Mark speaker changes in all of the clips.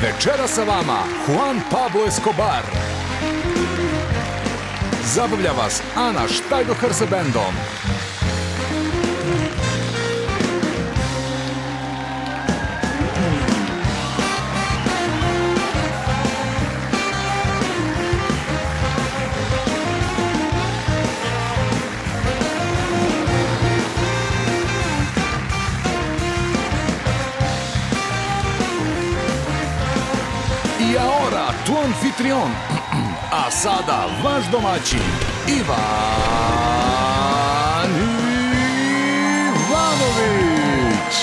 Speaker 1: Večera sa vama Juan Pablo Escobar. Zabavlja vas Ana Štajdohar sa bendom. I ahora tu anfitrión, a sada vaš domaćin, Ivan Ivanović.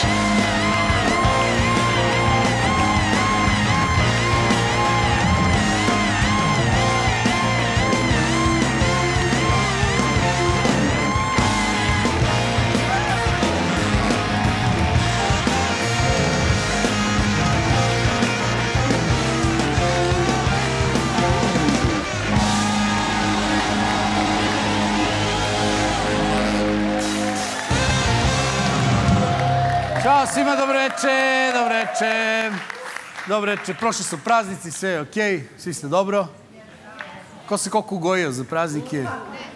Speaker 2: Ćao svima, dobro veče, dobro veče. Dobro veče, prošli su praznici, sve je okej, svi ste dobro. Ko se koliko ugojio za praznike?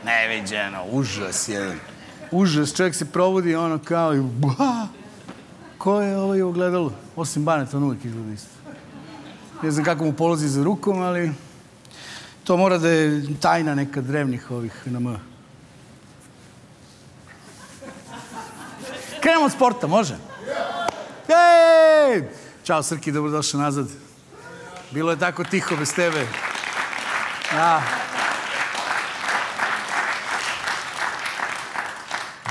Speaker 2: Neviđeno, užas jedan. Užas, čovjek se provodi ono kao i ko je ovo ogledalo? Osim Baneta, on uvijek izgleda isto. Ne znam kako mu polozi za rukom, ali to mora da je tajna neka drevnih ovih NM. Krenemo od sporta, može? Ej! Ćao Srki, dobrodošao nazad. Bilo je tako tiho bez tebe. Ja.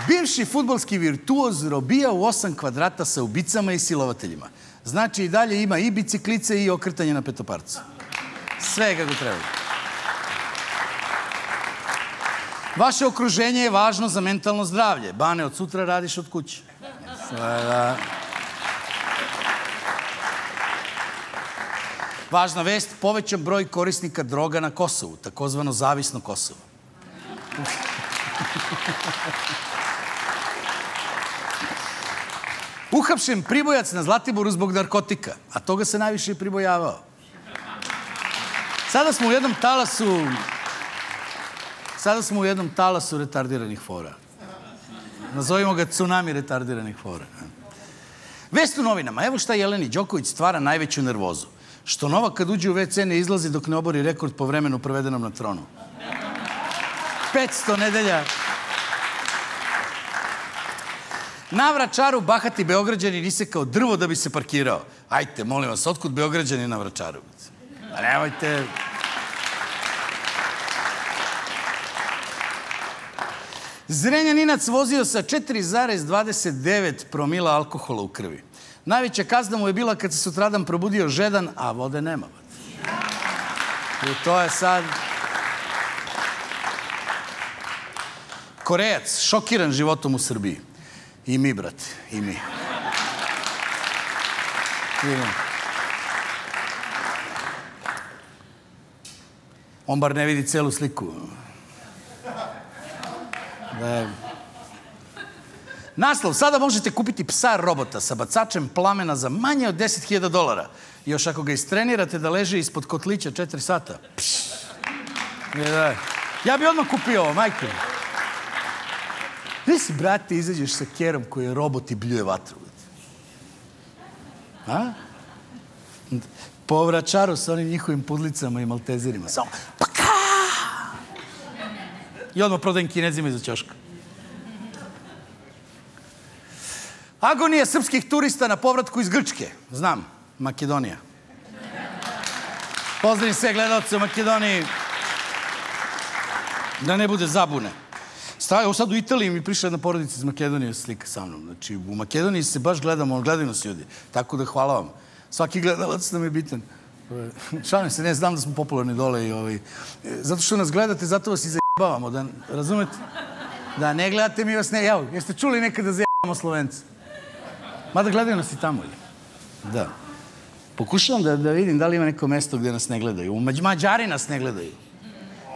Speaker 2: Bivši fudbalski virtuoz robija u 8 kvadrata sa ubicama i silovateljima. Znači i dalje ima i biciklice i okrtanje na petoparcu. Sve kako treba. Vaše okruženje je važno za mentalno zdravlje. Bane, od sutra radiš od kuće. Važna vest, povećan broj korisnika droga na Kosovu, takozvano zavisno Kosovo. Uhapšen pribojac na Zlatiboru zbog narkotika, a toga se najviše i pribojavao. Sada smo u jednom talasu retardiranih fora. Nazovimo ga tsunami retardiranih fora. Vest u novinama. Evo šta Jeleni Đoković stvara najveću nervozu. Što Nova kad uđe u WC ne izlazi dok ne obori rekord po vremenu provedenom na tronu. 500 nedelja. Na Vračaru bahati Beograđanin isekao drvo da bi se parkirao. Ajte, molim vas, otkud Beograđani na Vračaru? Pa nemojte... Zrenjaninac vozio sa 4,29 promila alkohola u krvi. Najveća kazna mu je bila kad se sutradan probudio žedan, a vode nema. I to je sad... Korejac, šokiran životom u Srbiji. I mi, brate, i mi. On bar ne vidi celu sliku. Naslov, sada možete kupiti psa robota sa bacačem plamena za manje od $10.000. Još ako ga istrenirate da leže ispod kotlića 4 sata. Ja bi odmah kupio ovo, majke. Gdje si, brate, izađeš sa kerom koji je robot i bljuje vatru? A? Po Vračaru sa onim njihovim pudlicama i maltezirima. Samo paka! I odmah prodajem Kinezima iza ćoška. Agonija srpskih turista na povratku iz Grčke. Znam, Makedonija. Pozdravim sve gledalce u Makedoniji. Da ne bude zabune. Evo sad u Italiji mi prišla jedna porodica iz Makedonije slika sa mnom. Znači, u Makedoniji se baš gledamo, gledaju nas ljudi. Tako da hvala vam. Svaki gledalac nam je bitan. Šalim se, ne znam da smo popularni dole i zato što nas gledate, zato vas i zajebavamo, da razumete? Da ne gledate, mi vas ne... Evo, jeste čuli nekada da zajebavamo Slovence? Mada gledaju nas i tamo. Da. Pokušavam da vidim da li ima neko mesto gdje nas ne gledaju. Mađari nas ne gledaju.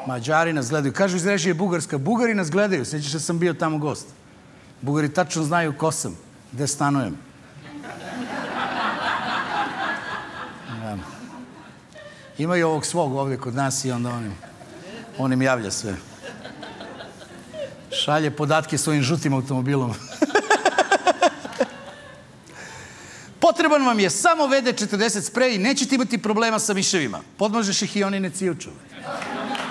Speaker 2: Mađari nas gledaju. Kažu iz režije Bugarska. Bugari nas gledaju. Sjećaš da sam bio tamo gost. Bugari tačno znaju ko sam. Gde stanujem. Ja. Imaju ovog svog ovdje kod nas i onda on im javlja sve. Šalje podatke svojim žutim automobilom. Potreban vam je samo VD40 sprej i nećete imati problema sa miševima. Podmažeš ih i oni ne cijuču.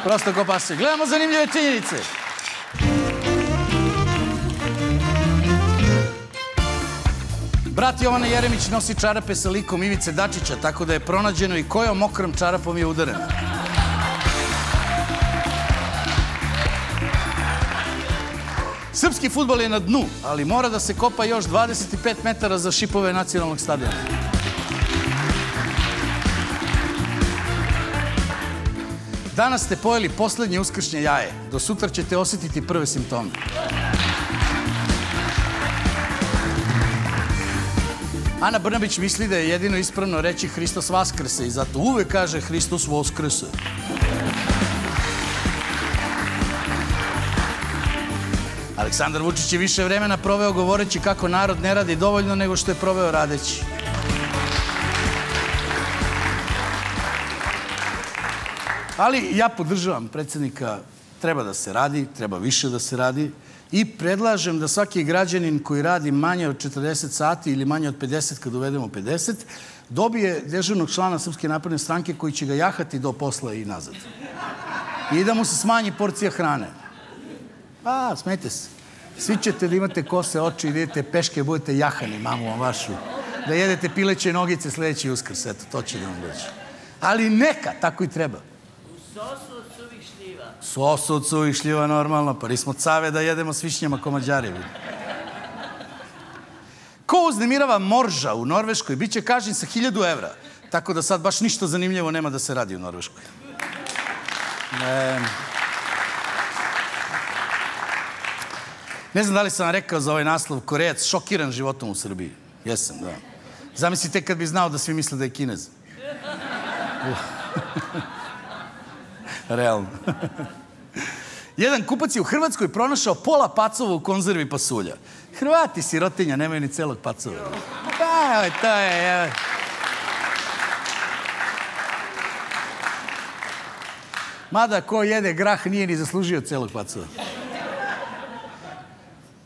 Speaker 2: Prosto ko pase. Gledamo zanimljive činjenice. Brat Jovana Jeremić nosi čarape sa likom Ivice Dačića, tako da je pronađeno i kojom mokrom čarapom je udaren. Srpski fudbal je na dnu, ali mora da se kopa još 25 metara za šipove nacionalnog stadiona. Danas ste pojeli poslednje uskršnje jaje. Do sutra ćete osjetiti prve simptome. Ana Brnabić misli da je jedino ispravno reći Hristos vaskrse i zato uvek kaže Hristos voskrese. Aleksandar Vučić je više vremena proveo govoreći kako narod ne radi dovoljno nego što je proveo radeći. Ali ja podržavam predsjednika, treba da se radi, treba više da se radi i predlažem da svaki građanin koji radi manje od 40 sati ili manje od 50, kad uvedemo 50, dobije dežurnog člana Srpske napredne stranke koji će ga jahati do posla i nazad. I da mu se smanji porcija hrane. Pa, smijete se. Svi ćete da imate kose oči i da idete peške, budete jahani, mamu vam vašu. Da jedete pileće nogice sljedeći Uskrs, eto, to će da vam doći. Ali neka, tako i treba.
Speaker 3: Sosu od suvih šljiva.
Speaker 2: Sosu od suvih šljiva, normalno. Pa nismo cave da jedemo s višnjama ko Mađari. Ko uznemirava morža u Norveškoj, bit će kažnjen sa 1000 evra. Tako da sad baš ništa zanimljivo nema da se radi u Norveškoj. Ne znam da li sam vam rekao za ovaj naslov, Korejac šokiran životom u Srbiji. Jesam, da. Zamislite kad bi znao da svi misle da je Kinez. Realno. Jedan kupac je u Hrvatskoj pronašao pola pacova u konzervi pasulja. Hrvati, sirotinja, nemaju ni celog pacova. To je... Mada ko jede grah nije ni zaslužio celog pacova.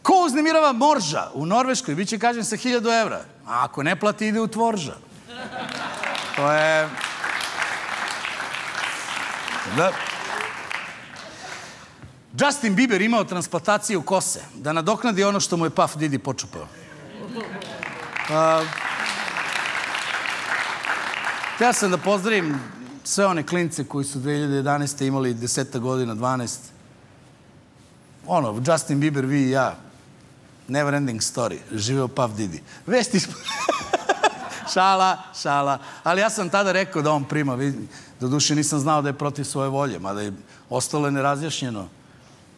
Speaker 2: Ko uznemirava morža u Norveškoj, bit će kažnjen sa 1000 evra. A ako ne plati, ide u tvorža. To je... Da. Justin Bieber imao transplantaciju kose, da nadoknadi ono što mu je Puff Diddy počupao. Htio sam da pozdravim sve one klince koji su 2011. imali 10 godina, 12. Ono, Justin Bieber, vi i ja. Never ending story. Živeo Puff Diddy. Vesti smo... Šala. Ali ja sam tada rekao da on prima. Doduše nisam znao da je protiv svoje volje, mada je ostalo nerazjašnjeno.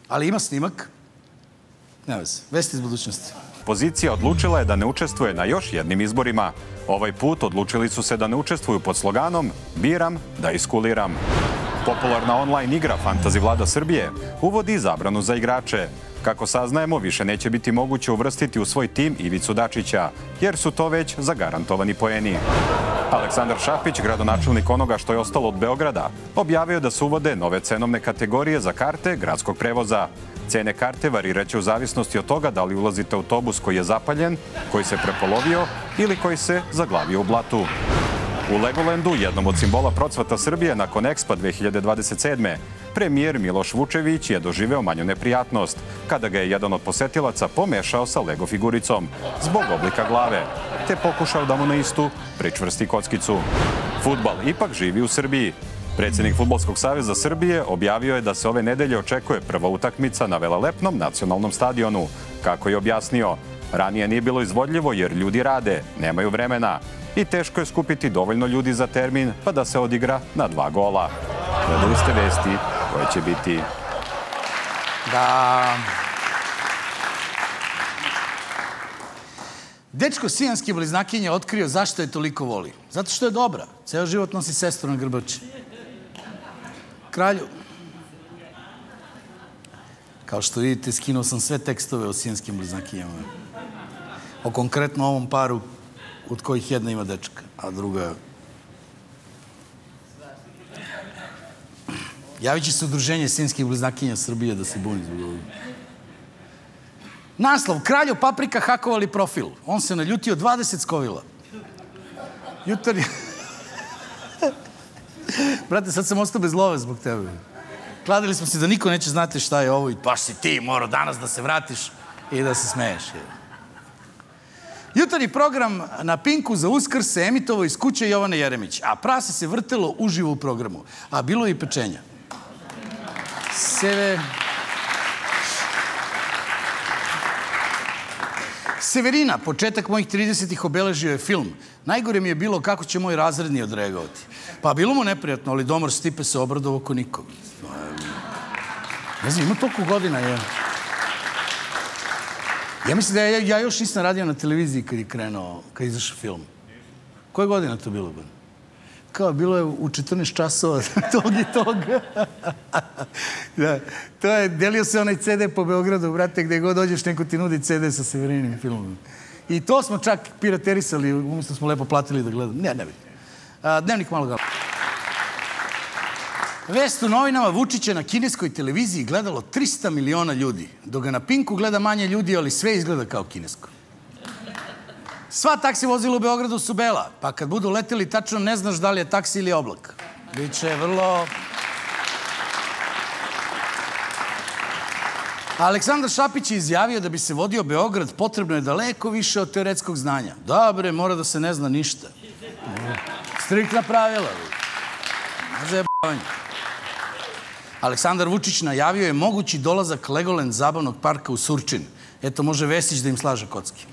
Speaker 2: Ali ima snimak. Ne veze. Vesti iz budućnosti.
Speaker 4: Opozicija odlučila je da ne učestvuje na još jednim izborima. Ovaj put odlučili su se da ne učestvuju pod sloganom Biram da iskuliram. Popularna online igra Fantasy Vlada Srbije uvodi zabranu za igrače. Kako saznajemo, više neće biti moguće uvrstiti u svoj tim Ivicu Dačića, jer su to već zagarantovani poeni. Aleksandar Šapić, gradonačelnik onoga što je ostalo od Beograda, objavio da se uvode nove cenovne kategorije za karte gradskog prevoza. Cene karte variraće u zavisnosti od toga da li ulazite u autobus koji je zapaljen, koji se prepolovio ili koji se zaglavio u blatu. U Legolandu, jednom od simbola procvata Srbije nakon Expa 2027. premijer Miloš Vučević je doživeo manju neprijatnost kada ga je jedan od posetilaca pomešao sa Lego figuricom zbog oblika glave, te pokušao da mu na istu pričvrsti kockicu. Fudbal ipak živi u Srbiji. Predsjednik Fudbalskog saveza Srbije objavio je da se ove nedelje očekuje prva utakmica na velelepnom nacionalnom stadionu. Kako je objasnio, ranije nije bilo izvodljivo jer ljudi rade, nemaju vremena i teško je skupiti dovoljno ljudi za termin pa da se odigra na 2 gola. Gledali ste vesti koje će biti...
Speaker 2: Da... Dečko sijanski bliznakinje otkrio zašto je toliko voli. Zato što je dobra. Ceo život nosi sestru na grbači. Kralju. Kao što vidite, skinuo sam sve tekstove o sijanskim bliznakinjama. O konkretno ovom paru od kojih jedna ima dečka, a druga... Javit će se udruženje sinskih bliznakinja Srbije da se buni zbog ovoga. Naslov, kralju paprika hakovali profil. On se naljutio 20 skovila. Jutarnji... Brate, sad sam ostao bez love zbog tebe. Kladili smo se da niko neće znati šta je ovo i baš si ti morao danas da se vratiš i da se smeješ. Jutarnji program na Pinku za Uskrs se emitovao iz kuće Jovane Jeremić, a prase se vrtelo uživo u programu, a bilo je i pečenja. Severina, početak mojih 30-ih obeležio je film. Najgore mi je bilo kako će moj razredni odreagovati. Pa bilo mu neprijatno, ali domar Stipe se obradovao ko nikom. Ne znam, ima toliko godina, je. Ja mislim da ja još nisam radio na televiziji kad je krenuo, kad je izašao film. Koje godina to bilo? Kao, bilo je u 14 časova tog i tog. To je, delio se onaj CD po Beogradu, brate, gde god dođeš, neko ti nudi CD sa Severinim filmom. I to smo čak piraterisali, umjesto smo lepo platili da gledamo. Ne vidim. Dnevnik malo gala. Vest u novinama, Vučića na kineskoj televiziji gledalo 300 miliona ljudi. Dok ga na Pinku gleda manje ljudi, ali sve izgleda kao kinesko. Sva taksi vozila u Beogradu su bela, pa kad budu leteli tačno ne znaš da li je taksi ili oblak. Biće vrlo... Aleksandar Šapić je izjavio da bi se vodio Beograd potrebno je daleko više od teoretskog znanja. Dobre, mora da se ne zna ništa. Striktna pravila. Zajebavanje. Aleksandar Vučić najavio je mogući dolazak Legoland zabavnog parka u Surčin. Eto, može Vesić da im slaže kocki.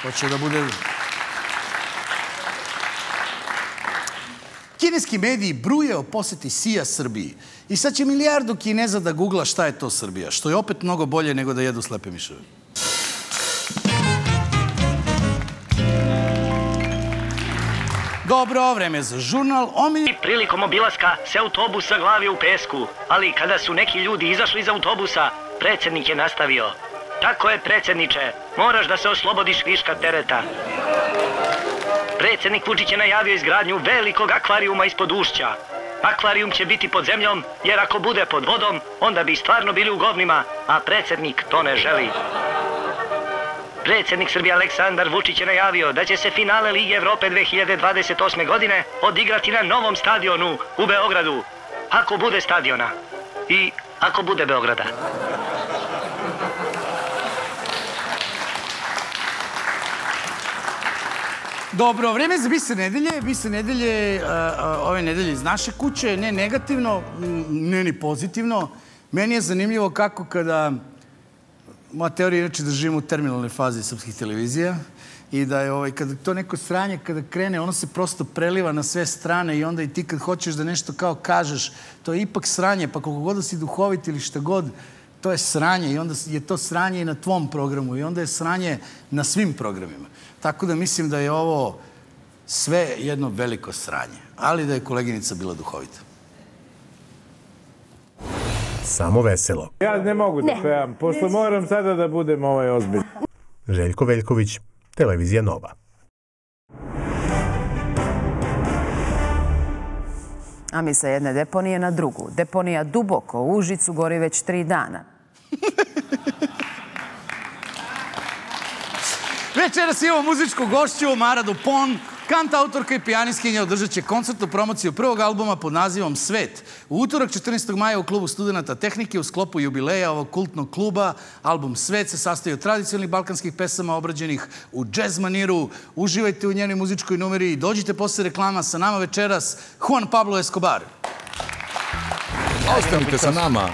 Speaker 2: Hoće da bude... Kineski mediji bruje o poseti Sija Srbiji. I sad će milijardu Kineza da googla šta je to Srbija, što je opet mnogo bolje nego da jedu slepe miševe. Dobro, vreme za žurnal.
Speaker 5: Prilikom obilaska se autobus zaglavio u pesku, ali kada su neki ljudi izašli iz autobusa, predsjednik je nastavio. Tako je, predsjedniče, moraš da se oslobodiš viška tereta. Predsjednik Vučić je najavio izgradnju velikog akvarijuma ispod ušća. Akvarijum će biti pod zemljom, jer ako bude pod vodom, onda bi stvarno bili u govnima, a predsjednik to ne želi. Predsjednik Srbije Aleksandar Vučić je najavio da će se finale Lige Evrope 2028. godine odigrati na novom stadionu u Beogradu. Ako bude stadiona i ako bude Beograda.
Speaker 2: Dobro, vreme za Bise nedelje. Bise nedelje, ove nedelje iz naše kuće, ne negativno, ne ni pozitivno. Meni je zanimljivo kako kada... Moja teorija je inače da živimo u terminalnoj fazi srpskih televizija i da je kada to neko sranje, kada krene, ono se prosto preliva na sve strane i onda i ti kad hoćeš da nešto kao kažeš, to je ipak sranje, pa koliko god da si duhovit ili šta god, to je sranje i onda je to sranje i na tvom programu i onda je sranje na svim programima. Tako da mislim da je ovo sve jedno veliko sranje, ali da je koleginica bila duhovita.
Speaker 6: Samo veselo.
Speaker 7: Ja ne mogu da pevam, pošto moram sada da budem ozbiljan.
Speaker 6: Željko Veljković, Televizija Nova.
Speaker 8: A mi sa jedne deponije na drugu. Deponija duboko u Užicu gori već 3 dana.
Speaker 2: Večeras imamo muzičku gošću, Mara Dupon, kantautorka i pijaniskinja, održat će koncertnu promociju prvog albuma pod nazivom Svet. U utorak 14. maja u klubu Studenata tehnike u sklopu jubileja ovog kultnog kluba album Svet se sastoji od tradicionalnih balkanskih pesama obrađenih u džez maniru. Uživajte u njenoj muzičkoj numeri i dođite posle reklama sa nama večeras Juan Pablo Escobar.
Speaker 1: Ostanite sa nama.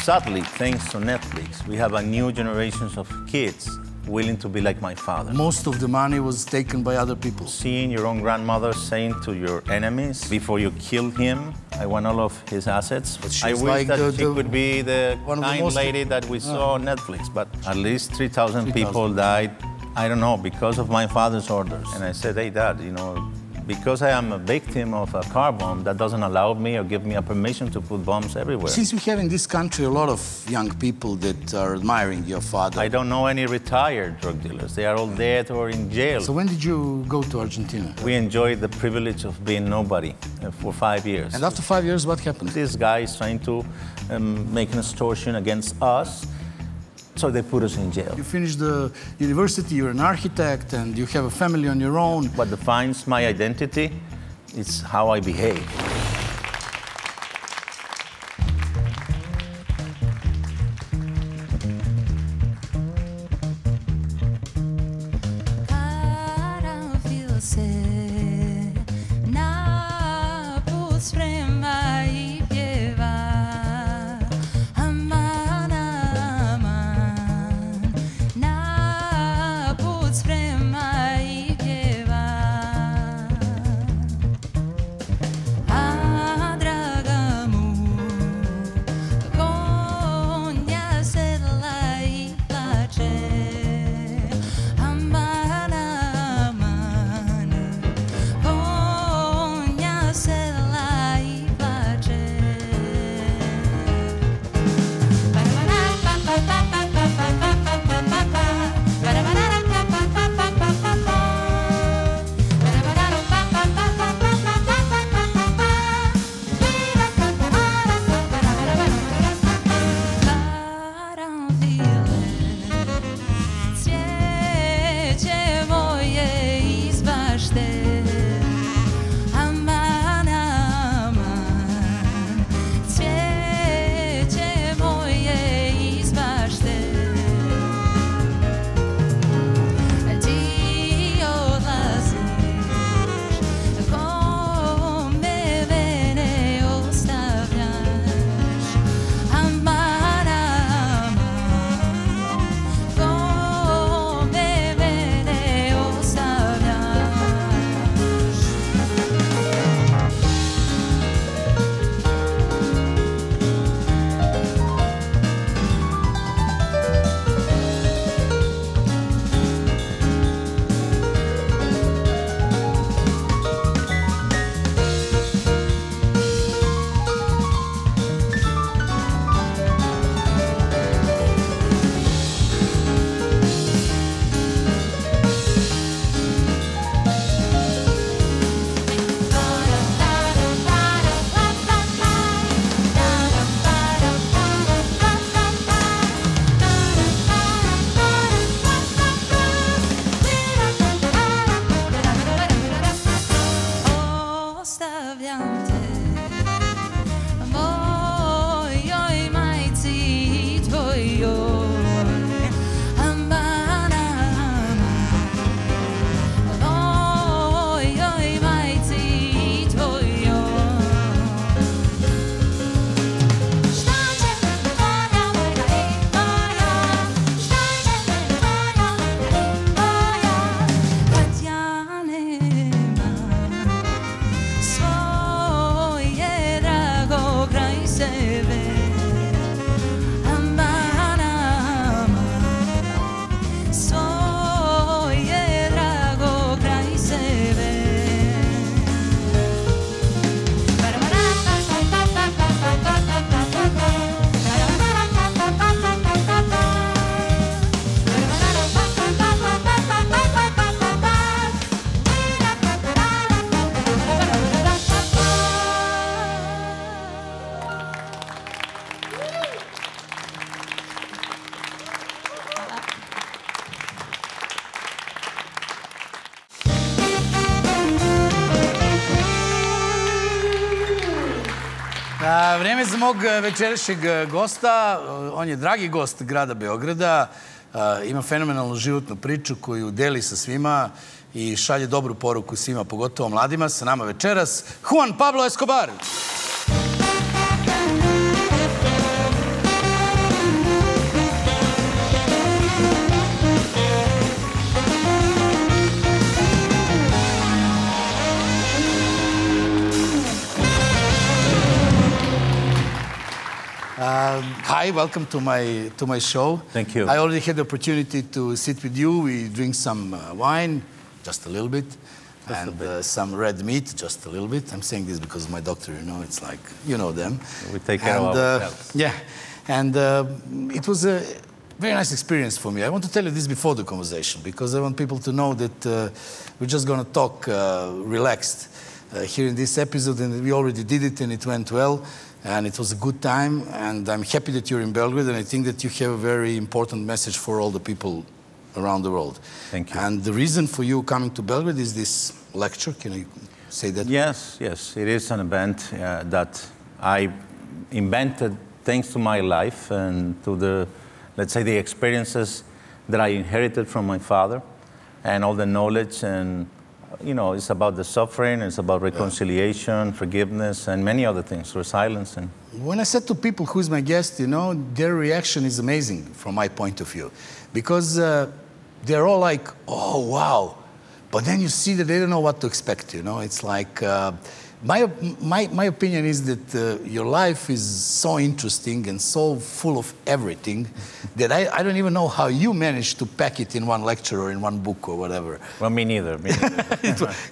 Speaker 9: Sadly, thanks to Netflix, we have a new generation of kids willing to be like my father.
Speaker 2: Most of the money was taken by other people.
Speaker 9: Seeing your own grandmother saying to your enemies, before you kill him, I want all of his assets. I wish that she could be the kind lady that we saw on Netflix, but at least 3,000 people died, I don't know, because of my father's orders. And I said, hey, Dad, you know, because I am a victim of a car bomb that doesn't allow me or give me a permission to put bombs everywhere.
Speaker 2: Since we have in this country a lot of young people that are admiring your father.
Speaker 9: I don't know any retired drug dealers. They are all dead or in jail.
Speaker 2: So when did you go to Argentina?
Speaker 9: We enjoyed the privilege of being nobody for 5 years.
Speaker 2: And after 5 years, what happened?
Speaker 9: This guy is trying to make an extortion against us, so they put us in jail.
Speaker 2: You finished the university, you're an architect, and you have a family on your own.
Speaker 9: What defines my identity is how I behave.
Speaker 2: Vreme za mog večerašnjeg gosta. On je dragi gost grada Beograda. Ima fenomenalnu životnu priču koju deli sa svima i šalje dobru poruku svima, pogotovo mladima. Sa nama večeras Juan Pablo Escobar. Hi, welcome to my show.
Speaker 9: Thank you.
Speaker 2: I already had the opportunity to sit with you. We drink some wine, just a little bit. and some red meat, just a little bit. I'm saying this because of my doctor, you know, it's like, you know them.
Speaker 9: We take care of ourselves.
Speaker 2: Yeah, and it was a very nice experience for me. I want to tell you this before the conversation because I want people to know that we're just going to talk relaxed here in this episode, and we already did it and it went well. And it was a good time, and I'm happy that you're in Belgrade, and I think that you have a very important message for all the people around the world.
Speaker 9: Thank you.
Speaker 2: And the reason for you coming to Belgrade is this lecture. Can you say that?
Speaker 9: Yes, it is an event that I invented thanks to my life and to the, let's say, the experiences that I inherited from my father and all the knowledge. And you know, it's about the suffering, it's about reconciliation, forgiveness, and many other things, resilience. And
Speaker 2: when I said to people who's my guest, you know, their reaction is amazing from my point of view, because they're all like, oh, wow. But then you see that they don't know what to expect, you know. It's like, my opinion is that your life is so interesting and so full of everything that I don't even know how you managed to pack it in one lecture or in one book or whatever.
Speaker 9: Well, me neither.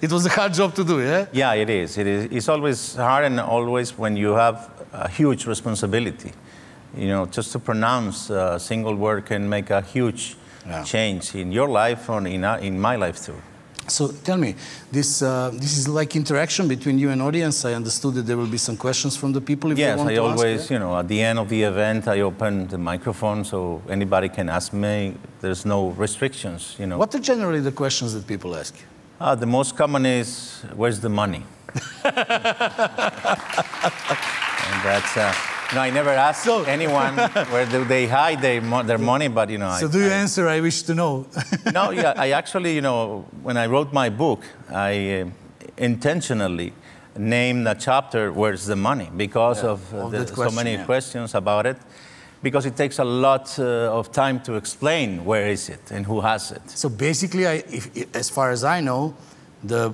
Speaker 2: It was a hard job to do, yeah?
Speaker 9: Yeah, it is. It's always hard, and always when you have a huge responsibility. You know, just to pronounce a single word can make a huge change in your life or in my life too.
Speaker 2: So tell me, this is like interaction between you and audience. I understood that there will be some questions from the people if they want to ask.
Speaker 9: Yes, I always, you know, at the end of the event, I open the microphone so anybody can ask me. There's no restrictions, you know.
Speaker 2: What are generally the questions that people ask you?
Speaker 9: The most common is, where's the money? And that's, you know, I never ask anyone where do they hide their money, but, you know.
Speaker 2: So do you answer, I wish to know?
Speaker 9: No, yeah, I actually, you know, when I wrote my book, I intentionally named a chapter, Where's the Money? Because of so many questions about it. Because it takes a lot of time to explain where is it and who has it.
Speaker 2: So basically, as far as I know,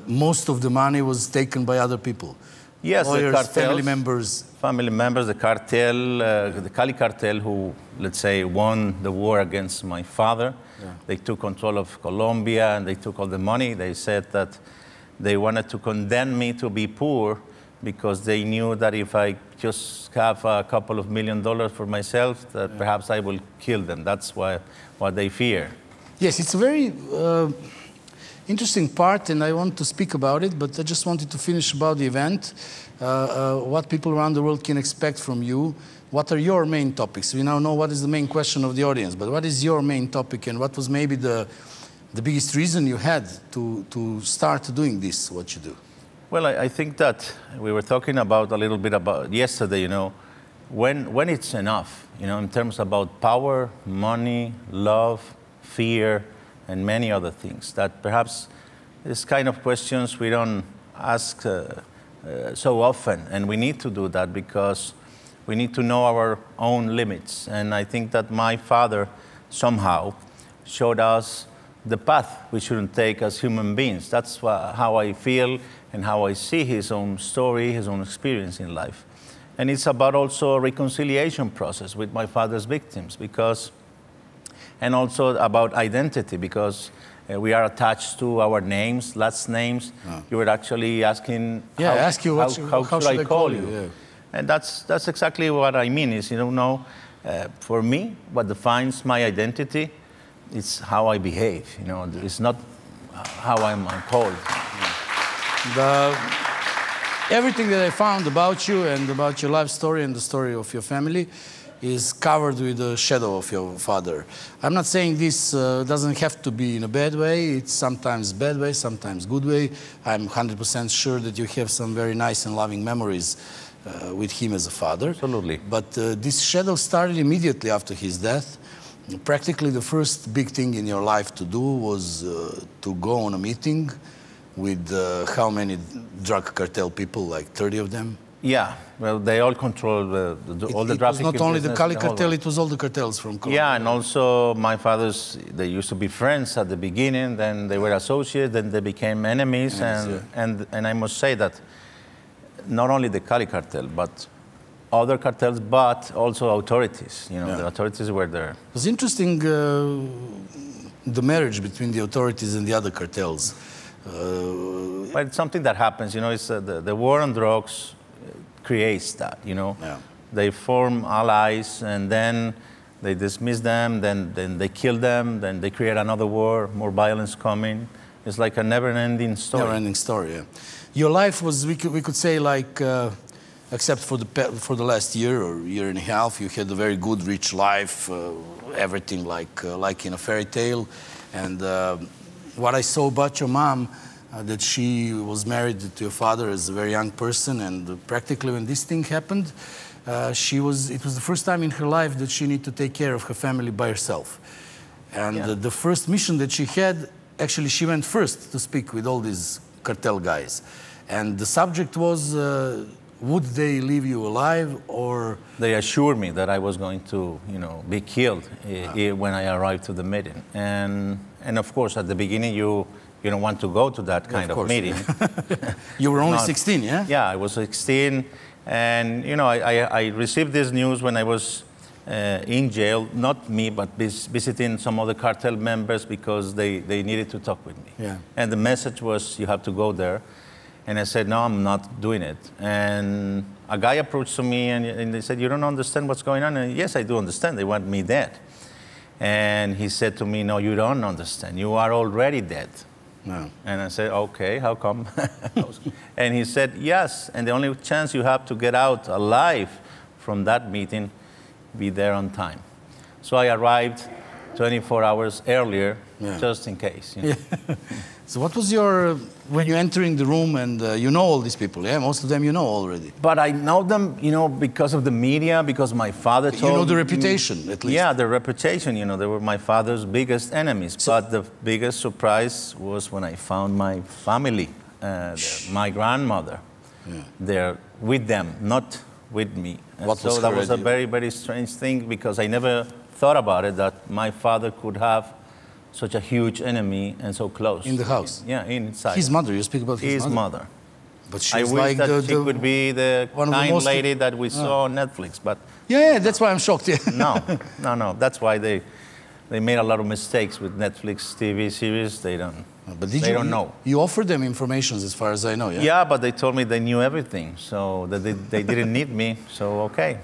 Speaker 2: most of the money was taken by other people.
Speaker 9: Yes,
Speaker 2: lawyers,
Speaker 9: the cartels,
Speaker 2: family members.
Speaker 9: Family members, the cartel, the Cali cartel, who, let's say, won the war against my father. Yeah. They took control of Colombia and they took all the money. They said that they wanted to condemn me to be poor because they knew that if I just have a couple of $1 million for myself, that perhaps I will kill them. That's what they fear.
Speaker 2: Yes, it's a very interesting part, and I want to speak about it, but I just wanted to finish about the event, what people around the world can expect from you. What are your main topics? We now know what is the main question of the audience, but what is your main topic, and what was maybe the biggest reason you had to start doing this, what you do?
Speaker 9: Well, I think that we were talking about a little bit about yesterday, you know, when it's enough, you know, in terms about power, money, love, fear, and many other things that perhaps this kind of questions we don't ask so often, and we need to do that because we need to know our own limits. And I think that my father somehow showed us the path we shouldn't take as human beings. That's how I feel and how I see his own story, his own experience in life. And it's about also a reconciliation process with my father's victims, because, and also about identity, because we are attached to our names, last names. Oh. You were actually asking, how should I call you? Yeah. And that's exactly what I mean, is, you know, for me, what defines my identity, it's how I behave, you know, it's not how I'm called.
Speaker 2: Everything that I found about you and about your life story and the story of your family is covered with the shadow of your father. I'm not saying this doesn't have to be in a bad way. It's sometimes bad way, sometimes good way. I'm 100% sure that you have some very nice and loving memories with him as a father.
Speaker 9: Absolutely.
Speaker 2: But this shadow started immediately after his death. Practically the first big thing in your life to do was to go on a meeting with how many drug cartel people, like 30 of them?
Speaker 9: Yeah, well, they all control all the trafficking.
Speaker 2: It was not only the Cali cartel, it was all the cartels from Colombia.
Speaker 9: Yeah, and also my father's, they used to be friends at the beginning, then they were associates, then they became enemies, and I must say that not only the Cali cartel, but other cartels, but also authorities. You know, the authorities were there.
Speaker 2: It was interesting, the marriage between the authorities and the other cartels.
Speaker 9: But it's something that happens, you know, it's the war on drugs creates that, you know.
Speaker 2: Yeah.
Speaker 9: They form allies and then they dismiss them, then they kill them, then they create another war, more violence coming. It's like a never-ending story.
Speaker 2: Never-ending story, yeah. Your life was, we could say, like, except for the last year or year and a half, you had a very good, rich life, everything like in a fairy tale. And what I saw about your mom, that she was married to your father as a very young person, and practically when this thing happened, it was the first time in her life that she needed to take care of her family by herself. And the first mission that she had, actually she went first to speak with all these cartel guys. And the subject was, would they leave you alive or...
Speaker 9: They assured me that I was going to, you know, be killed when I arrived to the meeting. And of course, at the beginning, you don't want to go to that kind of meeting.
Speaker 2: Yeah. You were only 16, yeah?
Speaker 9: Yeah, I was 16. And, you know, I received this news when I was in jail, not me, but visiting some of the cartel members because they needed to talk with me.
Speaker 2: Yeah.
Speaker 9: And the message was, you have to go there. And I said, no, I'm not doing it. And a guy approached to me and they said, you don't understand what's going on? And yes, I do understand. They want me dead. And he said to me, no, you don't understand. You are already dead.
Speaker 2: No.
Speaker 9: And I said, okay, how come? And he said, yes, and the only chance you have to get out alive from that meeting, be there on time. So I arrived 24 hours earlier, just in case. You know?
Speaker 2: Yeah. So what was your, when you're entering the room and you know all these people, yeah? Most of them you know already.
Speaker 9: But I know them, you know, because of the media, because my father told me.
Speaker 2: You know the reputation, at least.
Speaker 9: Yeah, the reputation, you know, they were my father's biggest enemies. But the biggest surprise was when I found my family, my grandmother. Yeah. There with them, not with me. So that was a very, very strange thing because I never thought about it, that my father could have such a huge enemy and so close.
Speaker 2: In the house?
Speaker 9: Yeah, inside.
Speaker 2: His mother, you speak about his
Speaker 9: mother.
Speaker 2: But
Speaker 9: I wish
Speaker 2: like
Speaker 9: that she could be the kind lady that we saw on Netflix, but...
Speaker 2: Yeah, that's why I'm shocked, yeah.
Speaker 9: No, that's why they made a lot of mistakes with Netflix TV series. They don't know.
Speaker 2: You offered them information as far as I know, yeah?
Speaker 9: Yeah, but they told me they knew everything, so that they didn't need me, so okay.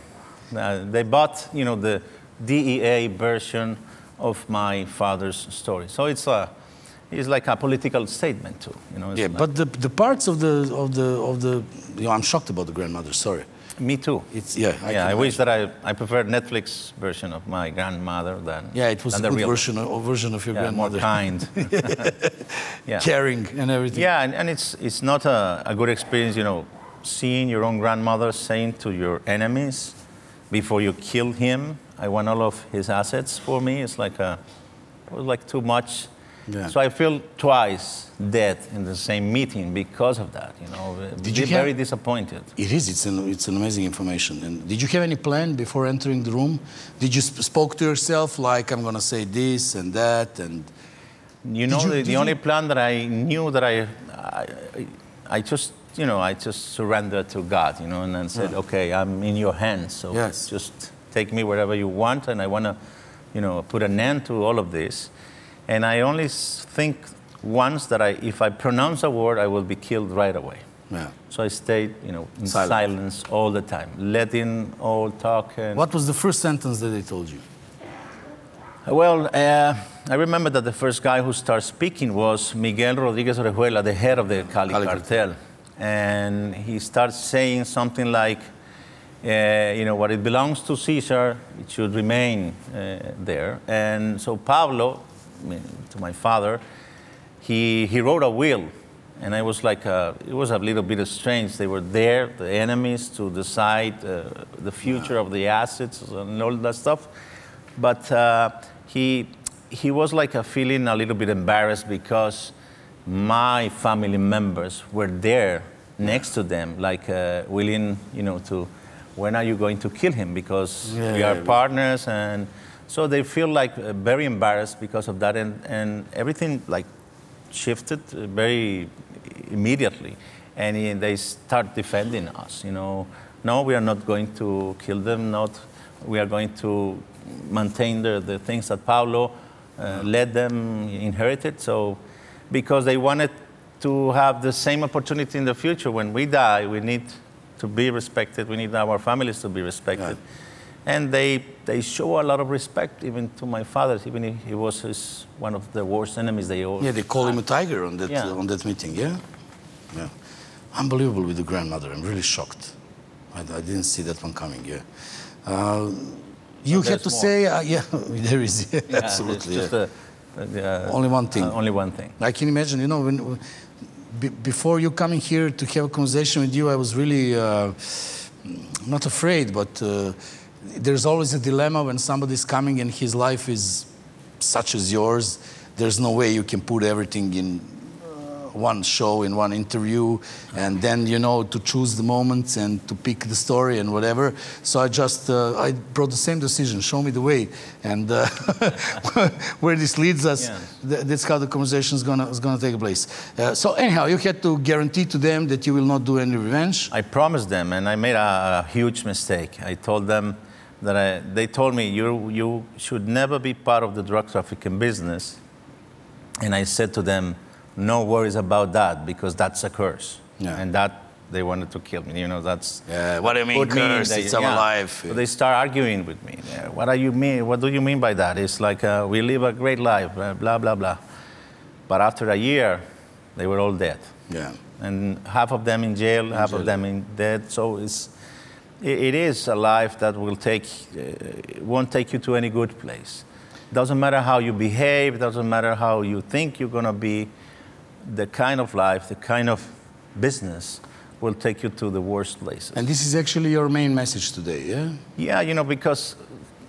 Speaker 9: They bought, you know, the DEA version of my father's story. So it's like a political statement too, you know.
Speaker 2: Yeah, but the parts of the you know, I'm shocked about the grandmother. Sorry.
Speaker 9: Me too. I wish that I preferred Netflix version of my grandmother than
Speaker 2: it was
Speaker 9: than
Speaker 2: a good version of your grandmother.
Speaker 9: More kind,
Speaker 2: caring and everything.
Speaker 9: Yeah, and it's not a good experience, you know, seeing your own grandmother saying to your enemies before you kill him, I want all of his assets for me. It's like it was like too much. Yeah. So I feel twice dead in the same meeting because of that. You know, very disappointed.
Speaker 2: It is. It's an amazing information. And did you have any plan before entering the room? Did you spoke to yourself like I'm going to say this and that and?
Speaker 9: You know, the only plan that I knew that I just. You know, I just surrendered to God, you know, and then said, okay, I'm in your hands, so just take me wherever you want, and I want to, you know, put an end to all of this. And I only think once that if I pronounce a word, I will be killed right away. Yeah. So I stayed, you know, in silence all the time, letting all talk.
Speaker 2: What was the first sentence that they told you?
Speaker 9: Well, I remember that the first guy who started speaking was Miguel Rodriguez Orejuela, the head of the Cali cartel. And he starts saying something like, you know, what it belongs to Caesar, it should remain there. And so Pablo, to my father, he wrote a will. And I was like, it was a little bit strange. They were there, the enemies, to decide the future of the assets and all that stuff. But he was like feeling a little bit embarrassed because my family members were there next to them, like willing, you know, to, when are you going to kill him? Because we are partners. And so they feel like very embarrassed because of that. And everything like shifted very immediately. And they start defending us, you know. No, we are not going to kill them. We are going to maintain the things that Pablo let them inherited. So, because they wanted to have the same opportunity in the future. When we die, we need to be respected. We need our families to be respected. Yeah. And they show a lot of respect even to my father, even if he was one of the worst enemies they all.
Speaker 2: Yeah, they call him a tiger on that meeting, yeah? Yeah. Unbelievable with the grandmother. I'm really shocked. I didn't see that one coming, yeah. You had to say, yeah, there is, yeah, absolutely.
Speaker 9: Just
Speaker 2: only one thing.
Speaker 9: Only one thing.
Speaker 2: I can imagine, you know, before you coming here to have a conversation with you, I was really not afraid, but there's always a dilemma when somebody's coming and his life is such as yours. There's no way you can put everything in one show, in one interview, and then, you know, to choose the moments and to pick the story and whatever. So I just, I brought the same decision, show me the way. And where this leads us, that's how the conversation is gonna take place. So anyhow, you had to guarantee to them that you will not do any revenge.
Speaker 9: I promised them, and I made a huge mistake. I told them that they told me, you should never be part of the drug trafficking business. And I said to them, no worries about that, because that's a curse. Yeah. And that, they wanted to kill me. You know, that's...
Speaker 2: Yeah, what do you mean, curse? It's our life.
Speaker 9: So they start arguing with me. Yeah, what do you mean? What do you mean by that? It's like, we live a great life, blah, blah, blah. But after a year, they were all dead.
Speaker 2: Yeah.
Speaker 9: And half of them in jail, half of them dead. So it is a life that will won't take you to any good place. Doesn't matter how you behave, doesn't matter how you think you're gonna be, the kind of life, the kind of business will take you to the worst places.
Speaker 2: And this is actually your main message today, yeah?
Speaker 9: Yeah, you know, because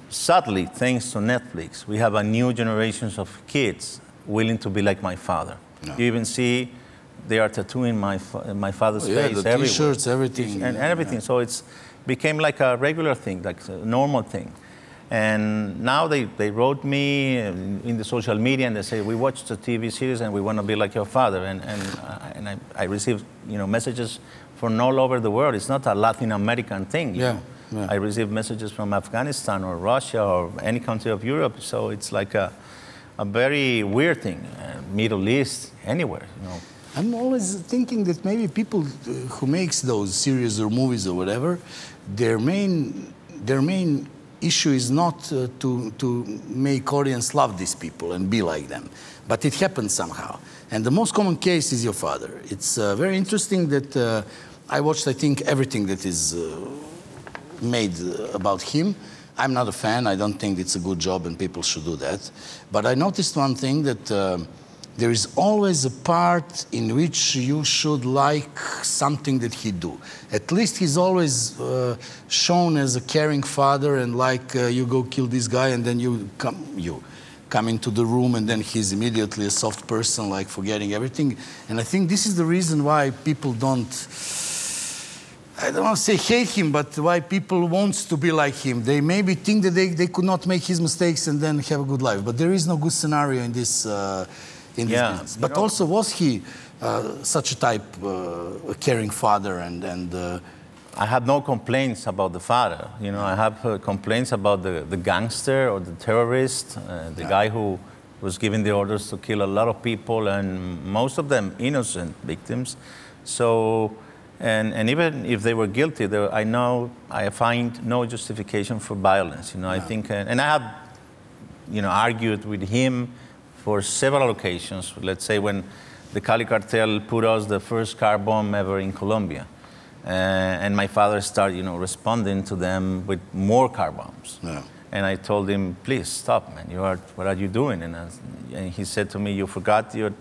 Speaker 9: sadly, thanks to Netflix, we have a new generation of kids willing to be like my father. No. You even see they are tattooing my father's face
Speaker 2: the T-shirts, everything.
Speaker 9: And everything. Yeah. So it's became like a regular thing, like a normal thing. And now they wrote me in the social media and they say, we watched the TV series and we want to be like your father. And I received, you know, messages from all over the world. It's not a Latin American thing. Yeah. I received messages from Afghanistan or Russia or any country of Europe. So it's like a very weird thing. Middle East, anywhere, you know.
Speaker 2: I'm always thinking that maybe people who makes those series or movies or whatever, their main issue is not to make audience love these people and be like them, but it happens somehow. And the most common case is your father. It's very interesting that I watched, I think, everything that is made about him. I'm not a fan. I don't think it's a good job and people should do that. But I noticed one thing, that there is always a part in which you should like something that he do. At least he's always shown as a caring father, and like you go kill this guy and then you come into the room and then he's immediately a soft person, like forgetting everything. And I think this is the reason why people don't, I don't want to say hate him, but why people want to be like him. They maybe think that they could not make his mistakes and then have a good life. But there is no good scenario in this business. But also, was he such a type, a caring father and
Speaker 9: I have no complaints about the father. You know, I have complaints about the gangster or the terrorist, the guy who was giving the orders to kill a lot of people, and most of them innocent victims. So, and even if they were guilty, I find no justification for violence. You know, I think, and I have, you know, argued with him for several occasions. Let's say when the Cali cartel put us the first car bomb ever in Colombia. And my father started, you know, responding to them with more car bombs. Yeah. And I told him, please stop, man. What are you doing? And he said to me, you forgot your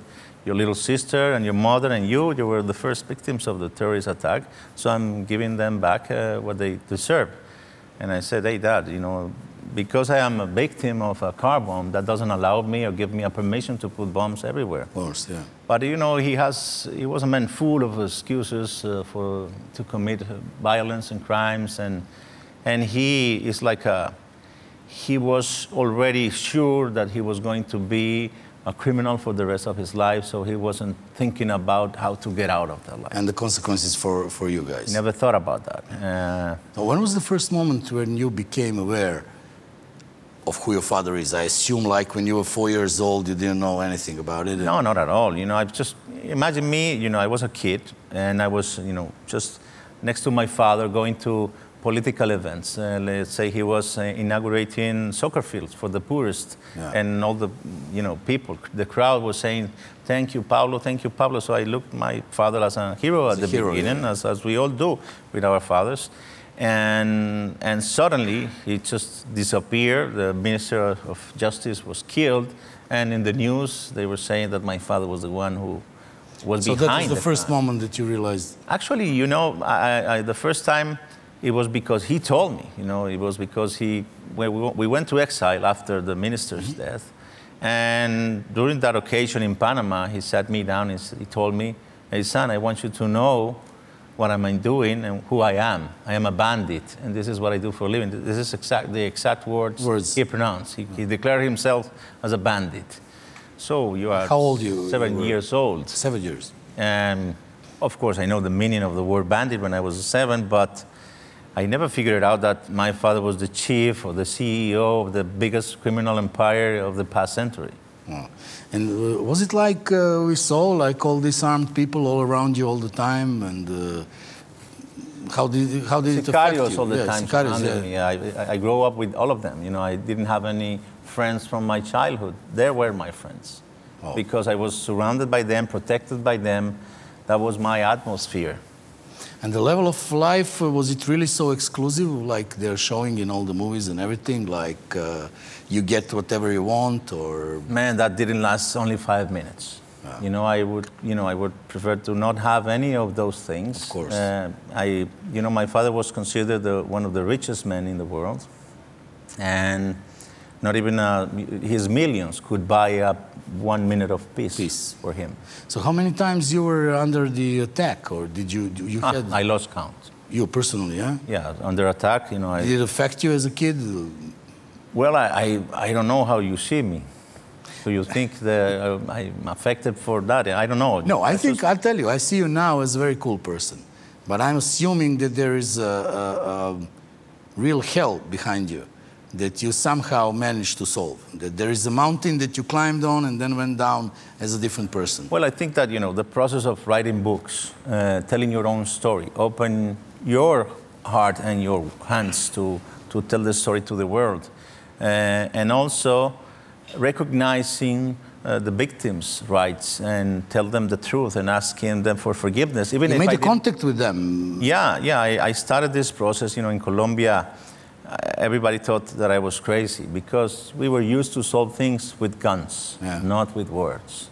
Speaker 9: little sister and your mother and you were the first victims of the terrorist attack. So I'm giving them back what they deserve. And I said, hey, Dad, you know, because I am a victim of a car bomb, that doesn't allow me or give me a permission to put bombs everywhere. Of
Speaker 2: course, yeah.
Speaker 9: But you know, he was a man full of excuses to commit violence and crimes, and he is like he was already sure that he was going to be a criminal for the rest of his life, so he wasn't thinking about how to get out of that life.
Speaker 2: And the consequences for you guys.
Speaker 9: He never thought about that.
Speaker 2: When was the first moment when you became aware of who your father is? I assume like when you were 4 years old, you didn't know anything about it?
Speaker 9: No, not at all. You know, I just, imagine me, you know, I was a kid and I was, you know, just next to my father going to political events. Let's say he was inaugurating soccer fields for the poorest, and all the, you know, people, the crowd was saying, "Thank you, Pablo, thank you, Pablo." So I looked my father as a hero at the beginning, as we all do with our fathers. And suddenly he just disappeared. The Minister of Justice was killed, and in the news they were saying that my father was the one who was behind.
Speaker 2: So that was the first moment that you realized?
Speaker 9: Actually, you know, the first time it was because he told me. You know, it was because we went to exile after the minister's death, and during that occasion in Panama, he sat me down and he told me, "Hey son, I want you to know what I'm doing and who I am. I am a bandit, and this is what I do for a living." This is the exact words he pronounced. He declared himself as a bandit. So you are
Speaker 2: how old you
Speaker 9: 7 years old.
Speaker 2: 7 years.
Speaker 9: And of course, I know the meaning of the word bandit when I was 7, but I never figured out that my father was the chief or the CEO of the biggest criminal empire of the past century.
Speaker 2: Oh. And was it like we saw, like all these armed people all around you all the time, and how did it affect you?
Speaker 9: All the time surrounding me. I grew up with all of them. You know, I didn't have any friends from my childhood. They were my friends because I was surrounded by them, protected by them. That was my atmosphere.
Speaker 2: And the level of life, was it really so exclusive, like they're showing in all the movies and everything, like you get whatever you want, or? Man,
Speaker 9: that didn't last only 5 minutes. Yeah. I would prefer to not have any of those things.
Speaker 2: Of course.
Speaker 9: My father was considered one of the richest men in the world, and not even his millions could buy up 1 minute of peace for him.
Speaker 2: So how many times you were under the attack, or did you
Speaker 9: I lost count.
Speaker 2: You personally, yeah?
Speaker 9: Yeah, under attack, you know.
Speaker 2: Did it affect you as a kid?
Speaker 9: Well, I don't know how you see me. So you think that I'm affected for that? I don't know.
Speaker 2: No, I'll tell you, I see you now as a very cool person. But I'm assuming that there is a real hell behind you that you somehow managed to solve. That there is a mountain that you climbed on and then went down as a different person.
Speaker 9: Well, I think that, you know, the process of writing books, telling your own story, open your heart and your hands to tell the story to the world. And also recognizing the victims' rights and tell them the truth and asking them for forgiveness. Even
Speaker 2: you
Speaker 9: if
Speaker 2: made a contact with them.
Speaker 9: Yeah. I started this process, you know, in Colombia. Everybody thought that I was crazy because we were used to solve things with guns, not with words.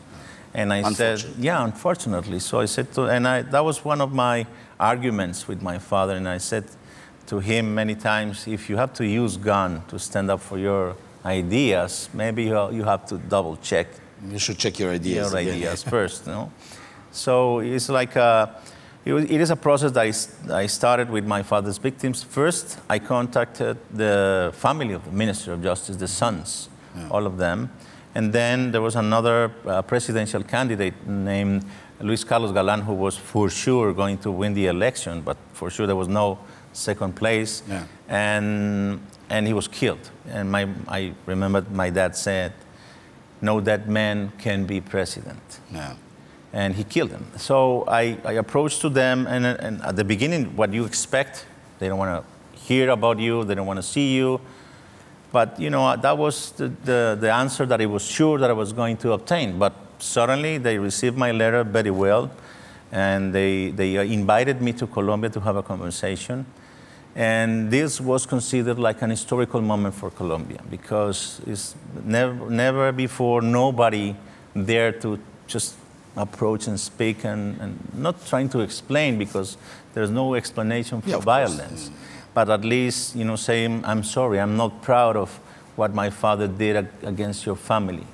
Speaker 9: And I said, unfortunately. So I said that was one of my arguments with my father. And I said to him many times, if you have to use gun to stand up for your ideas, maybe you have to double check.
Speaker 2: You should check your ideas.
Speaker 9: Your ideas first, you know. So it's like it is a process that I started with my father's victims. First, I contacted the family of the Minister of Justice, the sons, all of them. And then there was another presidential candidate named Luis Carlos Galán, who was for sure going to win the election, but for sure there was no second place. And he was killed. And I remember my dad said, "No dead man can be president." And he killed him. So I approached to them, and at the beginning, what you expect, they don't want to hear about you, they don't want to see you. But, you know, that was the answer that I was sure that I was going to obtain. But suddenly, they received my letter very well, and they invited me to Colombia to have a conversation. And this was considered like an historical moment for Colombia, because it's never before nobody dared to just approach and speak and not trying to explain, because there's no explanation for violence. But at least, you know, saying, "I'm sorry, I'm not proud of what my father did against your family."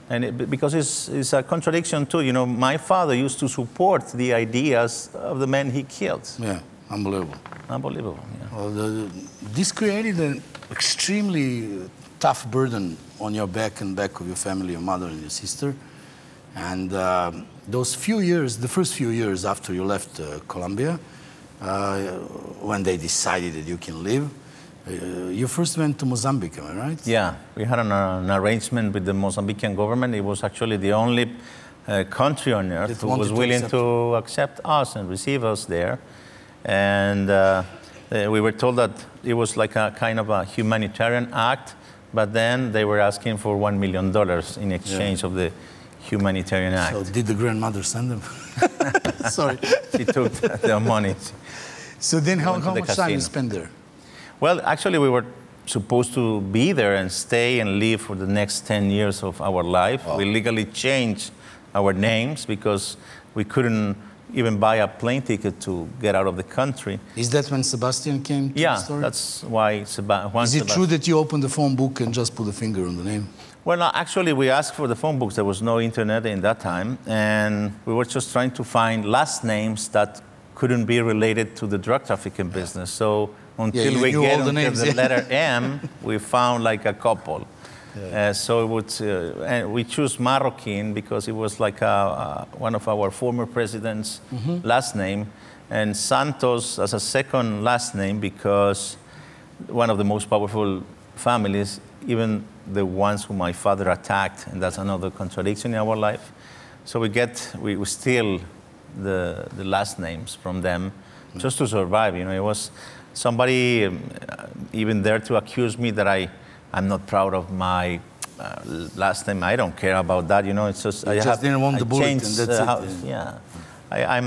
Speaker 9: And because it's a contradiction too. You know, my father used to support the ideas of the men he killed.
Speaker 2: Yeah, unbelievable.
Speaker 9: Unbelievable, yeah.
Speaker 2: Well, this created an extremely tough burden on your back and back of your family, your mother and your sister. And those few years, the first few years after you left Colombia, when they decided that you can leave, You first went to Mozambique, am I right?
Speaker 9: Yeah, we had an arrangement with the Mozambican government. It was actually the only country on earth who was willing to accept us and receive us there. And we were told that it was like a kind of a humanitarian act, but then they were asking for $1 million in exchange of the humanitarian act.
Speaker 2: So did the grandmother send them? Sorry.
Speaker 9: She took their money.
Speaker 2: So then how much time you spent there?
Speaker 9: Well, actually, we were supposed to be there and stay and live for the next 10 years of our life. We legally changed our names because we couldn't even buy a plane ticket to get out of the country.
Speaker 2: Is that when Sebastian came to the story?
Speaker 9: Yeah, that's why Juan.
Speaker 2: Is it true that you opened the phone book and just put a finger on the name?
Speaker 9: Well, no, actually, we asked for the phone books. There was no internet in that time, and we were just trying to find last names that couldn't be related to the drug trafficking business. So until we get into the letter M, we found like a couple. So it would, and we choose Marroquin because it was like one of our former presidents' last name, and Santos as a second last name because one of the most powerful families, even the ones who my father attacked, and that's another contradiction in our life. So we steal the last names from them just to survive. You know, it was somebody even there to accuse me that I'm not proud of my last name. I don't care about that. You know, it's just
Speaker 2: I didn't want the bullet, and that's it.
Speaker 9: Yeah, I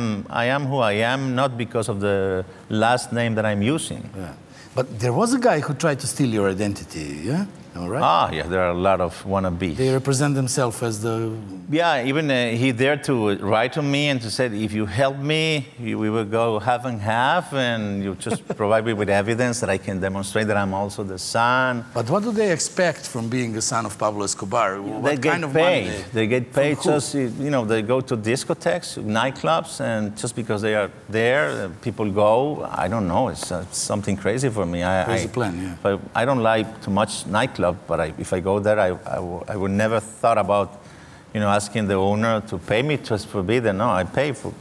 Speaker 9: am who I am, not because of the last name that I'm using.
Speaker 2: Yeah. But there was a guy who tried to steal your identity, yeah? All right.
Speaker 9: Ah, yeah, there are a lot of wannabes.
Speaker 2: They represent themselves as the...
Speaker 9: Yeah, even he dared to write to me and to say, if you help me, we will go half and half, and you just provide me with evidence that I can demonstrate that I'm also the son.
Speaker 2: But what do they expect from being the son of Pablo Escobar?
Speaker 9: They get paid. They get paid just, you know, they go to discotheques, nightclubs, and just because they are there, people go. I don't know, it's something crazy for me.
Speaker 2: Crazy plan, yeah.
Speaker 9: But I don't like too much nightclub, but if I go there, I would never thought about, you know, asking the owner to pay me just for being there. No, I pay for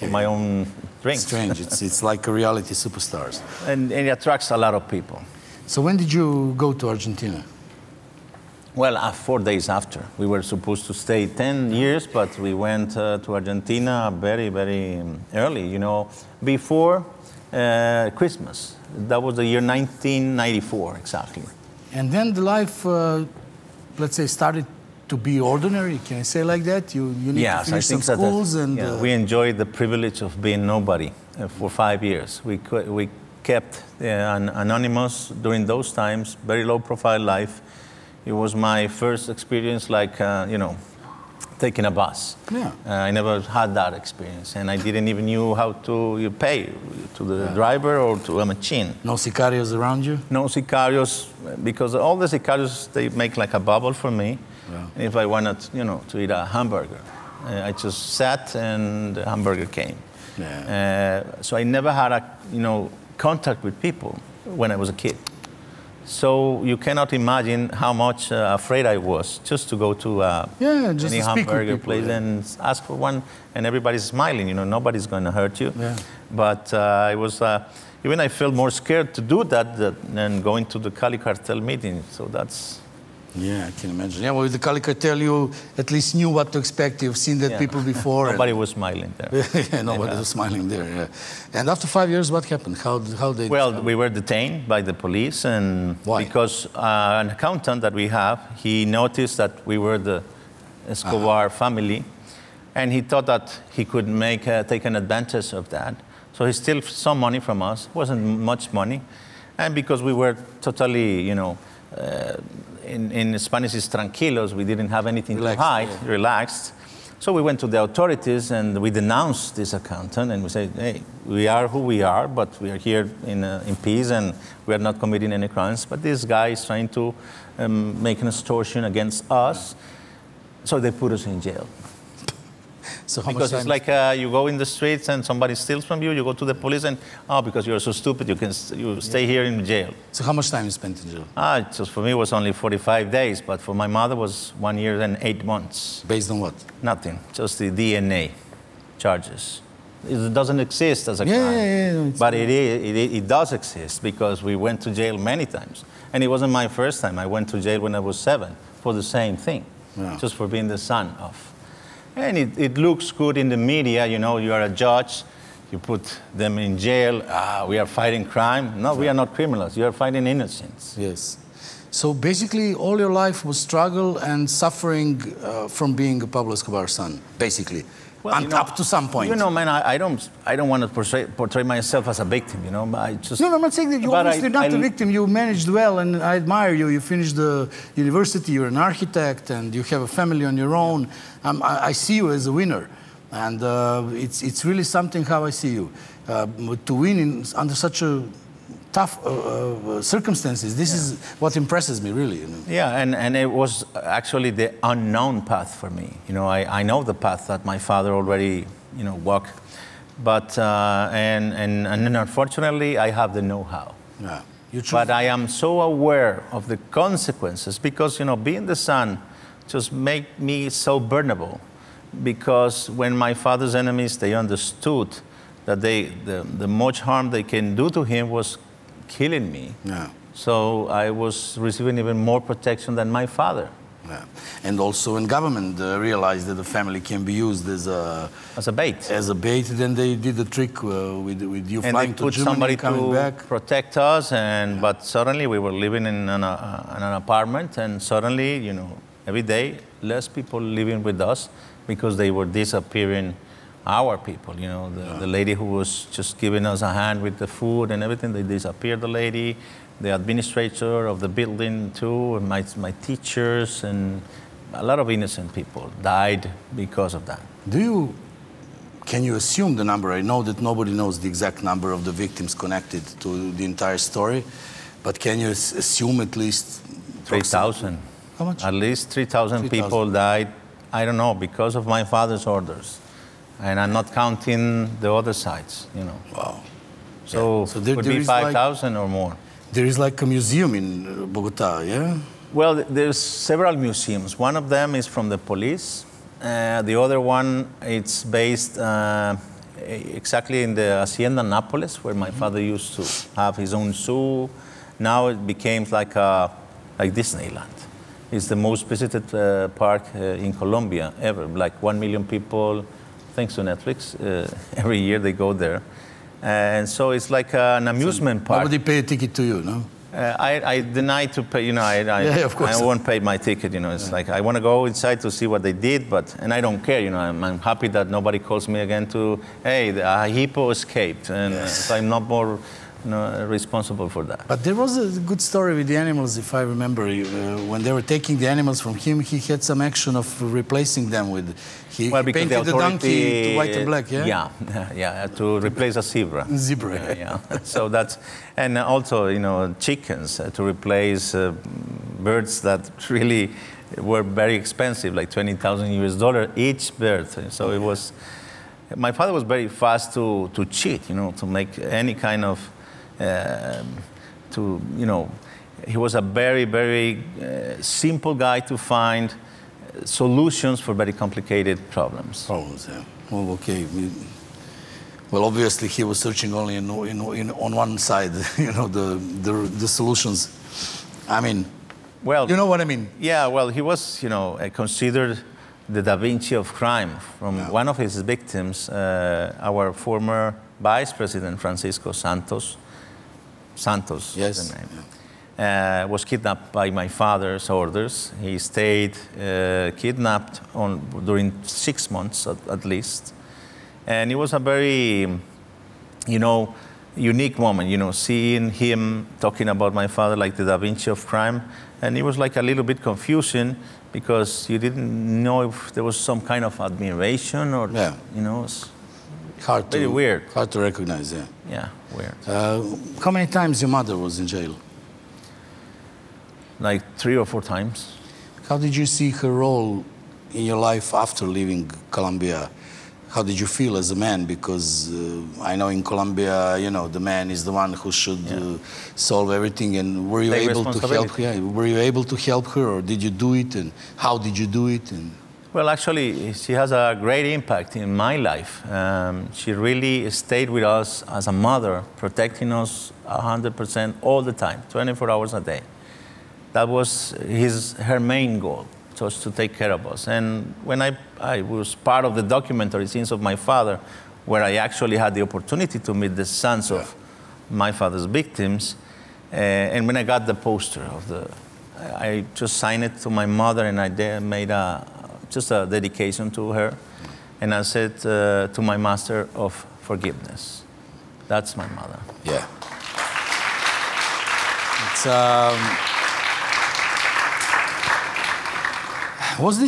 Speaker 9: my own drinks.
Speaker 2: Strange. It's like a reality superstars.
Speaker 9: And it attracts a lot of people.
Speaker 2: So when did you go to Argentina?
Speaker 9: Well, 4 days after. We were supposed to stay 10 years, but we went to Argentina very, very early, you know, before Christmas. That was the year 1994, exactly.
Speaker 2: And then the life, let's say, started to be ordinary. Can I say like that? You need to finish some schools and...
Speaker 9: we enjoyed the privilege of being nobody for 5 years. We kept anonymous during those times, very low-profile life. It was my first experience like, you know, taking a bus.
Speaker 2: Yeah.
Speaker 9: I never had that experience, and I didn't even knew how to pay to the driver or to a machine.
Speaker 2: No sicarios around you?
Speaker 9: No sicarios, because all the sicarios, they make like a bubble for me. Yeah. If I wanted, you know, to eat a hamburger, I just sat and the hamburger came. Yeah. So I never had contact with people when I was a kid. So you cannot imagine how much afraid I was just to go to any hamburger place and ask for one, and everybody's smiling. You know, nobody's going to hurt you. Yeah. But I was even I felt more scared to do that than going to the Cali Cartel meeting. So that's.
Speaker 2: Yeah, I can imagine. Yeah, well, the Cali Cartel, you at least knew what to expect. You've seen that people before.
Speaker 9: Nobody was smiling there.
Speaker 2: Yeah, nobody was smiling there. Yeah. And after 5 years, what happened? How they?
Speaker 9: Well, we were detained by the police, and
Speaker 2: why?
Speaker 9: Because an accountant that we have, he noticed that we were the Escobar family, and he thought that he could take an advantage of that. So he stole some money from us. It wasn't much money, and because we were totally, you know. In Spanish, it's tranquilos. We didn't have anything to hide, relaxed. So we went to the authorities and we denounced this accountant and we said, hey, we are who we are, but we are here in peace and we are not committing any crimes. But this guy is trying to make an extortion against us. So they put us in jail.
Speaker 2: So how
Speaker 9: because
Speaker 2: much
Speaker 9: it's like you go in the streets and somebody steals from you, you go to the police and, because you're so stupid, you stay here in jail.
Speaker 2: So how much time you spent in jail?
Speaker 9: Just for me, it was only 45 days, but for my mother, it was 1 year and 8 months.
Speaker 2: Based on what?
Speaker 9: Nothing, just the DNA charges. It doesn't exist as a crime.
Speaker 2: No,
Speaker 9: but it does exist because we went to jail many times. And it wasn't my first time. I went to jail when I was 7 for the same thing, just for being the son of. And it looks good in the media, you know, you are a judge, you put them in jail, we are fighting crime. No, we are not criminals, you are fighting innocence.
Speaker 2: Yes. So basically all your life was struggle and suffering from being a Pablo Escobar's son, basically.
Speaker 9: Well,
Speaker 2: and up to some point.
Speaker 9: You know, man, I don't want to portray myself as a victim, you know. I just,
Speaker 2: no, I'm not saying that you're obviously not a victim. You managed well, and I admire you. You finished the university, you're an architect, and you have a family on your own. I see you as a winner. And it's really something how I see you. To win under such a tough circumstances, this is what impresses me, really. You know?
Speaker 9: Yeah, and it was actually the unknown path for me. You know, I know the path that my father already, you know, walked, but and unfortunately, I have the know-how.
Speaker 2: Yeah.
Speaker 9: But I am so aware of the consequences because, you know, being the son just made me so vulnerable. Because when my father's enemies, they understood that the much harm they can do to him was killing me.
Speaker 2: Yeah.
Speaker 9: So I was receiving even more protection than my father.
Speaker 2: Yeah. And also when government realized that the family can be used as a bait. As a bait, then they did the trick with you
Speaker 9: and
Speaker 2: flying to Germany, coming back.
Speaker 9: Protect us, and but suddenly we were living in an apartment, and suddenly, you know, every day less people living with us because they were disappearing. Our people, you know, the lady who was just giving us a hand with the food and everything, they disappeared, the lady, the administrator of the building too, and my teachers, and a lot of innocent people died because of that.
Speaker 2: Can you assume the number? I know that nobody knows the exact number of the victims connected to the entire story, but can you assume at least
Speaker 9: 3,000.
Speaker 2: How much?
Speaker 9: At least 3,000 people died, I don't know, because of my father's orders. And I'm not counting the other sides, you know.
Speaker 2: Wow.
Speaker 9: So,
Speaker 2: there
Speaker 9: could be 5,000 or more.
Speaker 2: There is like a museum in Bogota, yeah?
Speaker 9: Well, there's several museums. One of them is from the police. The other one, it's based exactly in the Hacienda Nápoles, where my father used to have his own zoo. Now it became like Disneyland. It's the most visited park in Colombia ever. Like 1 million people. Thanks to Netflix, every year they go there. And so it's like an amusement park.
Speaker 2: Nobody pay a ticket to you, no?
Speaker 9: I deny to pay, you know,
Speaker 2: of course.
Speaker 9: I won't pay my ticket, you know. It's like, I want to go inside to see what they did, and I don't care, you know. I'm happy that nobody calls me again to, hey, a hippo escaped, and so I'm not more responsible for that.
Speaker 2: But there was a good story with the animals, if I remember. When they were taking the animals from him, he had some action of replacing them with... He painted the donkey to white and black, yeah?
Speaker 9: Yeah, to replace a zebra.
Speaker 2: Zebra.
Speaker 9: Yeah. So that's... And also, you know, chickens to replace birds that really were very expensive, like $20,000 each bird. So it was... My father was very fast to cheat, you know, to make any kind of... you know, he was a very, very simple guy to find solutions for very complicated problems.
Speaker 2: Yeah. Well, okay. Well, obviously he was searching only on one side, you know, the solutions. I mean, well, you know what I mean?
Speaker 9: Yeah. Well, he was, you know, considered the Da Vinci of crime. From one of his victims, our former Vice President Francisco Santos. Yes. Is the name. Was kidnapped by my father's orders. He stayed kidnapped during 6 months at least. And it was a very, you know, unique moment, you know, seeing him talking about my father like the Da Vinci of crime. And it was like a little bit confusing because you didn't know if there was some kind of admiration or, you know, very weird.
Speaker 2: Hard to recognize, yeah.
Speaker 9: Yeah, weird.
Speaker 2: How many times your mother was in jail?
Speaker 9: Like 3 or 4 times.
Speaker 2: How did you see her role in your life after leaving Colombia? How did you feel as a man? Because I know in Colombia, you know, the man is the one who should solve everything. And were you able to help her? Yeah, were you able to help her, or did you do it? And how did you do it? And
Speaker 9: Well, actually, she has a great impact in my life. She really stayed with us as a mother, protecting us 100% all the time, 24 hours a day. That was her main goal, just to take care of us. And when I was part of the documentary Scenes of My Father, where I actually had the opportunity to meet the sons of my father's victims, and when I got the poster I just signed it to my mother, and I made just a dedication to her, and I said to my master of forgiveness. That's my mother.
Speaker 2: Yeah. It's, was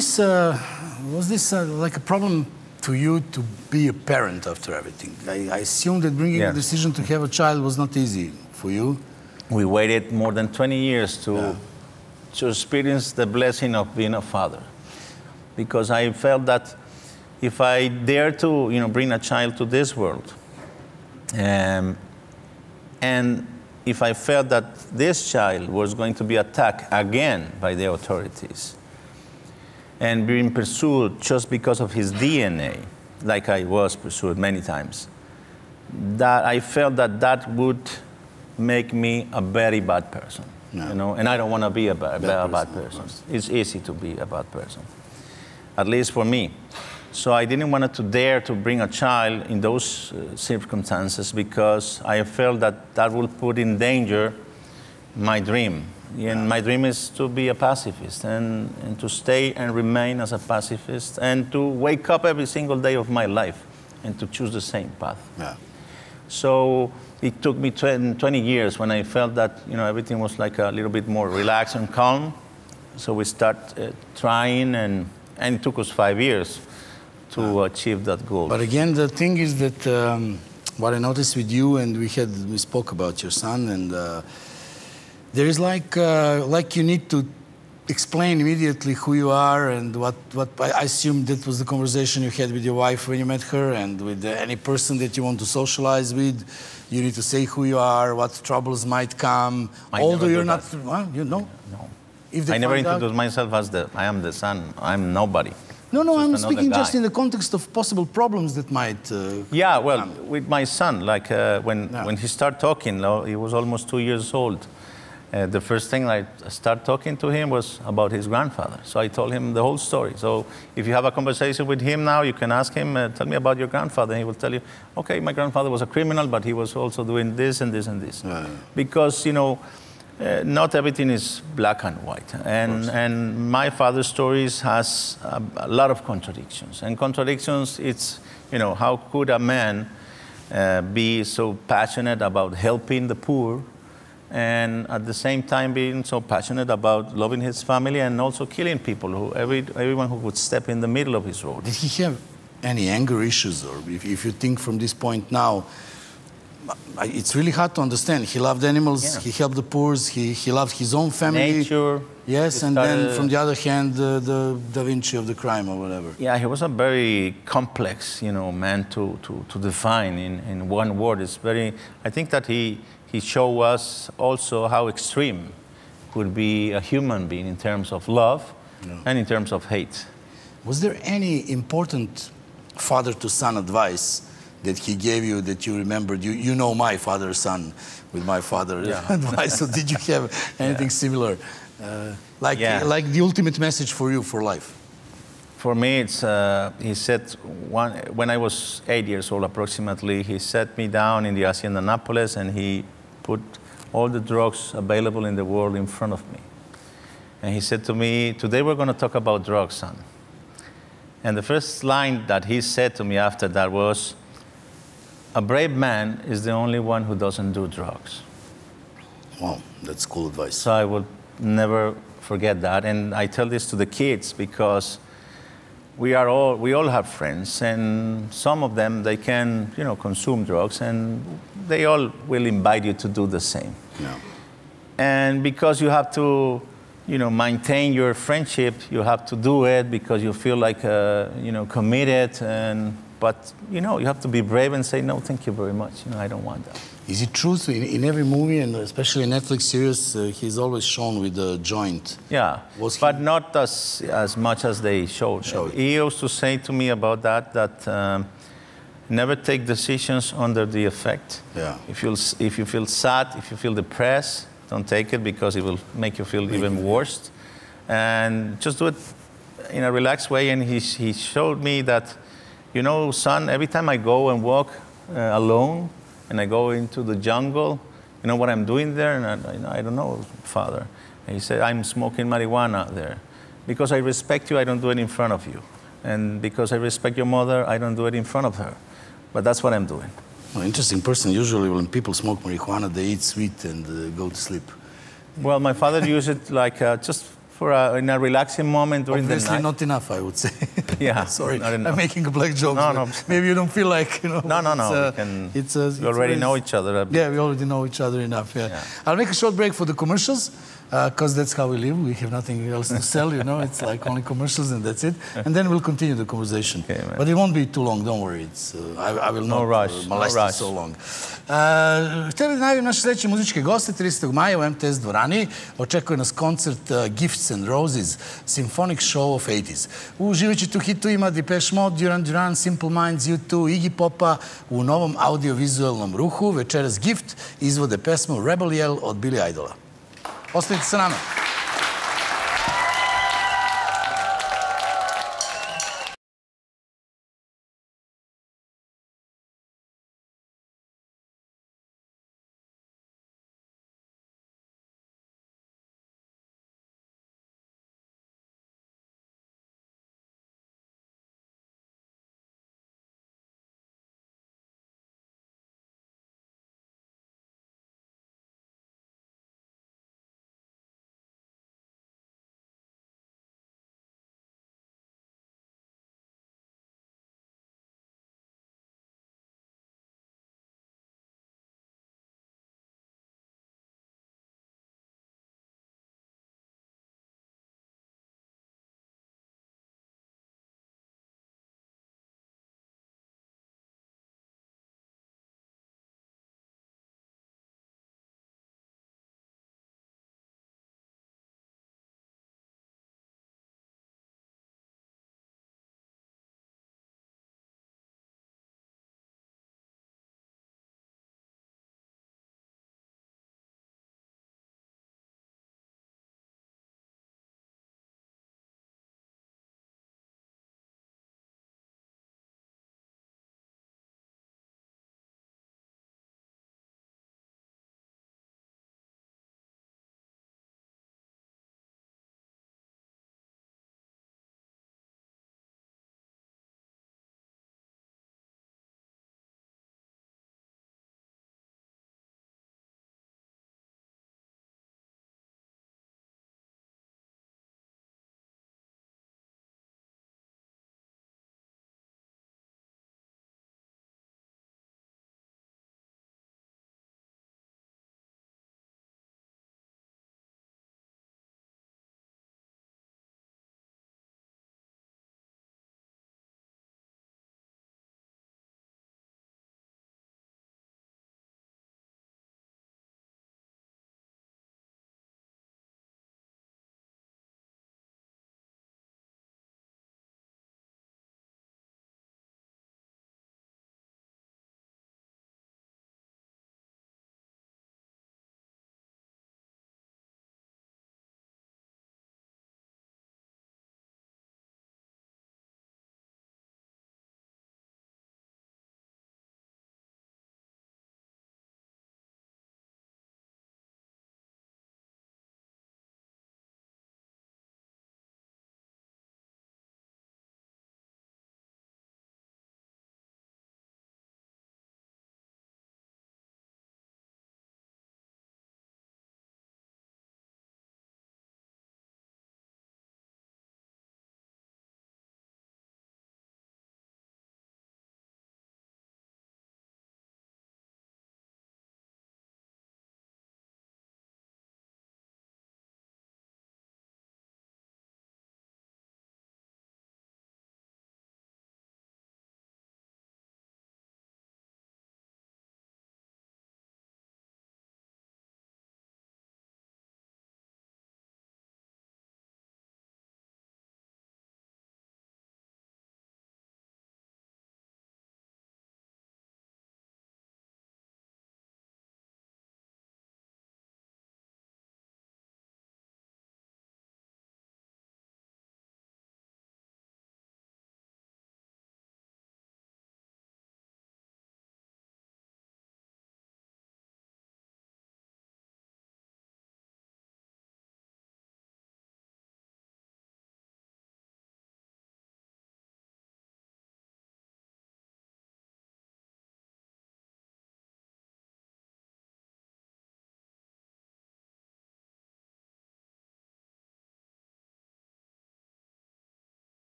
Speaker 2: this like a problem to you to be a parent after everything? I assume that bringing a decision to have a child was not easy for you.
Speaker 9: We waited more than 20 years to experience the blessing of being a father. Because I felt that if I dare to, bring a child to this world, and if I felt that this child was going to be attacked again by the authorities and being pursued just because of his DNA, like I was pursued many times, that I felt that would make me a very bad person, and I don't want to be a bad person. It's easy to be a bad person, at least for me. So I didn't want to dare to bring a child in those circumstances, because I felt that would put in danger my dream. And my dream is to be a pacifist and to stay and remain as a pacifist and to wake up every single day of my life and to choose the same path.
Speaker 2: Yeah.
Speaker 9: So it took me 20 years when I felt that everything was like a little bit more relaxed and calm. So we started trying, and it took us 5 years to achieve that goal.
Speaker 2: But again, the thing is that what I noticed with you, and we spoke about your son, and there is like you need to explain immediately who you are and what I assume that was the conversation you had with your wife when you met her, and with any person that you want to socialize with. You need to say who you are, what troubles might come. Although you're not,
Speaker 9: No. I never introduced myself as I am the son. I'm nobody.
Speaker 2: No, I'm speaking just in the context of possible problems that might
Speaker 9: with my son, like when he started talking, he was almost 2 years old. The first thing I started talking to him was about his grandfather. So I told him the whole story. So if you have a conversation with him now, you can ask him, tell me about your grandfather. And he will tell you, okay, my grandfather was a criminal, but he was also doing this and this and this. Because, not everything is black and white. And my father's stories has a lot of contradictions. And contradictions, it's, how could a man be so passionate about helping the poor and at the same time being so passionate about loving his family and also killing people, everyone who would step in the middle of his road.
Speaker 2: Did he have any anger issues? Or if you think from this point now, it's really hard to understand. He loved animals, he helped the poor, he loved his own family.
Speaker 9: Nature.
Speaker 2: Yes, and then from the other hand, the Da Vinci of the crime or whatever.
Speaker 9: Yeah, he was a very complex, man to define in one word. It's very, I think that he showed us also how extreme could be a human being in terms of love and in terms of hate.
Speaker 2: Was there any important father-to-son advice that he gave you that you remembered? You know my father-son with my father advice, so did you have anything similar? Like the ultimate message for you for life?
Speaker 9: For me, it's, he said, when I was 8 years old approximately, he set me down in the Hacienda Nápoles and he put all the drugs available in the world in front of me. And he said to me, today we're going to talk about drugs, son. And the first line that he said to me after that was, a brave man is the only one who doesn't do drugs.
Speaker 2: Wow, that's cool advice.
Speaker 9: So I will never forget that. And I tell this to the kids because we all have friends, and some of them, they can, consume drugs, and they all will invite you to do the same.
Speaker 2: Yeah.
Speaker 9: And because you have to, maintain your friendship, you have to do it because you feel like, committed, But, you know, you have to be brave and say, no, thank you very much. You know, I don't want that.
Speaker 2: Is it true? In every movie, and especially in Netflix series, he's always shown with a joint.
Speaker 9: Yeah, but not as much as they showed. He used to say to me about that never take decisions under the effect.
Speaker 2: Yeah.
Speaker 9: If you feel sad, if you feel depressed, don't take it because it will make you feel even worse. And just do it in a relaxed way. And he showed me that, you know, son, every time I go and walk alone and I go into the jungle, you know what I'm doing there? And I don't know, father. And he said, I'm smoking marijuana there. Because I respect you, I don't do it in front of you. And because I respect your mother, I don't do it in front of her. But that's what I'm doing.
Speaker 2: Well, interesting person. Usually when people smoke marijuana, they eat sweet and go to sleep.
Speaker 9: Well, my father used it like just for in a relaxing moment during the night.
Speaker 2: Obviously not enough, I would say.
Speaker 9: Yeah.
Speaker 2: Sorry, I'm making a black joke.
Speaker 9: No.
Speaker 2: Maybe you don't feel like, you know.
Speaker 9: No. We already know each other.
Speaker 2: Yeah, we already know each other enough, yeah. I'll make a short break for the commercials, because that's how we live. We have nothing else to sell, you know. It's like only commercials and that's it. And then we'll continue the conversation.
Speaker 9: Okay,
Speaker 2: but it won't be too long, don't worry. It's, I will not molest you so long. Htjeli da najavim naše sledeće muzičke goste 30. maja u MTS dvorani. Očekuje nas koncert Gifts and Roses, Symphonic Show of 80s. Uživat ćete u hitovima Depeche Mode, Duran Duran, Simple Minds, U2, Iggy Popa u novom audiovizualnom ruhu. Večeras Gift izvode pesmu Rebel Yell od Billy Idola. Ostanite sa nama.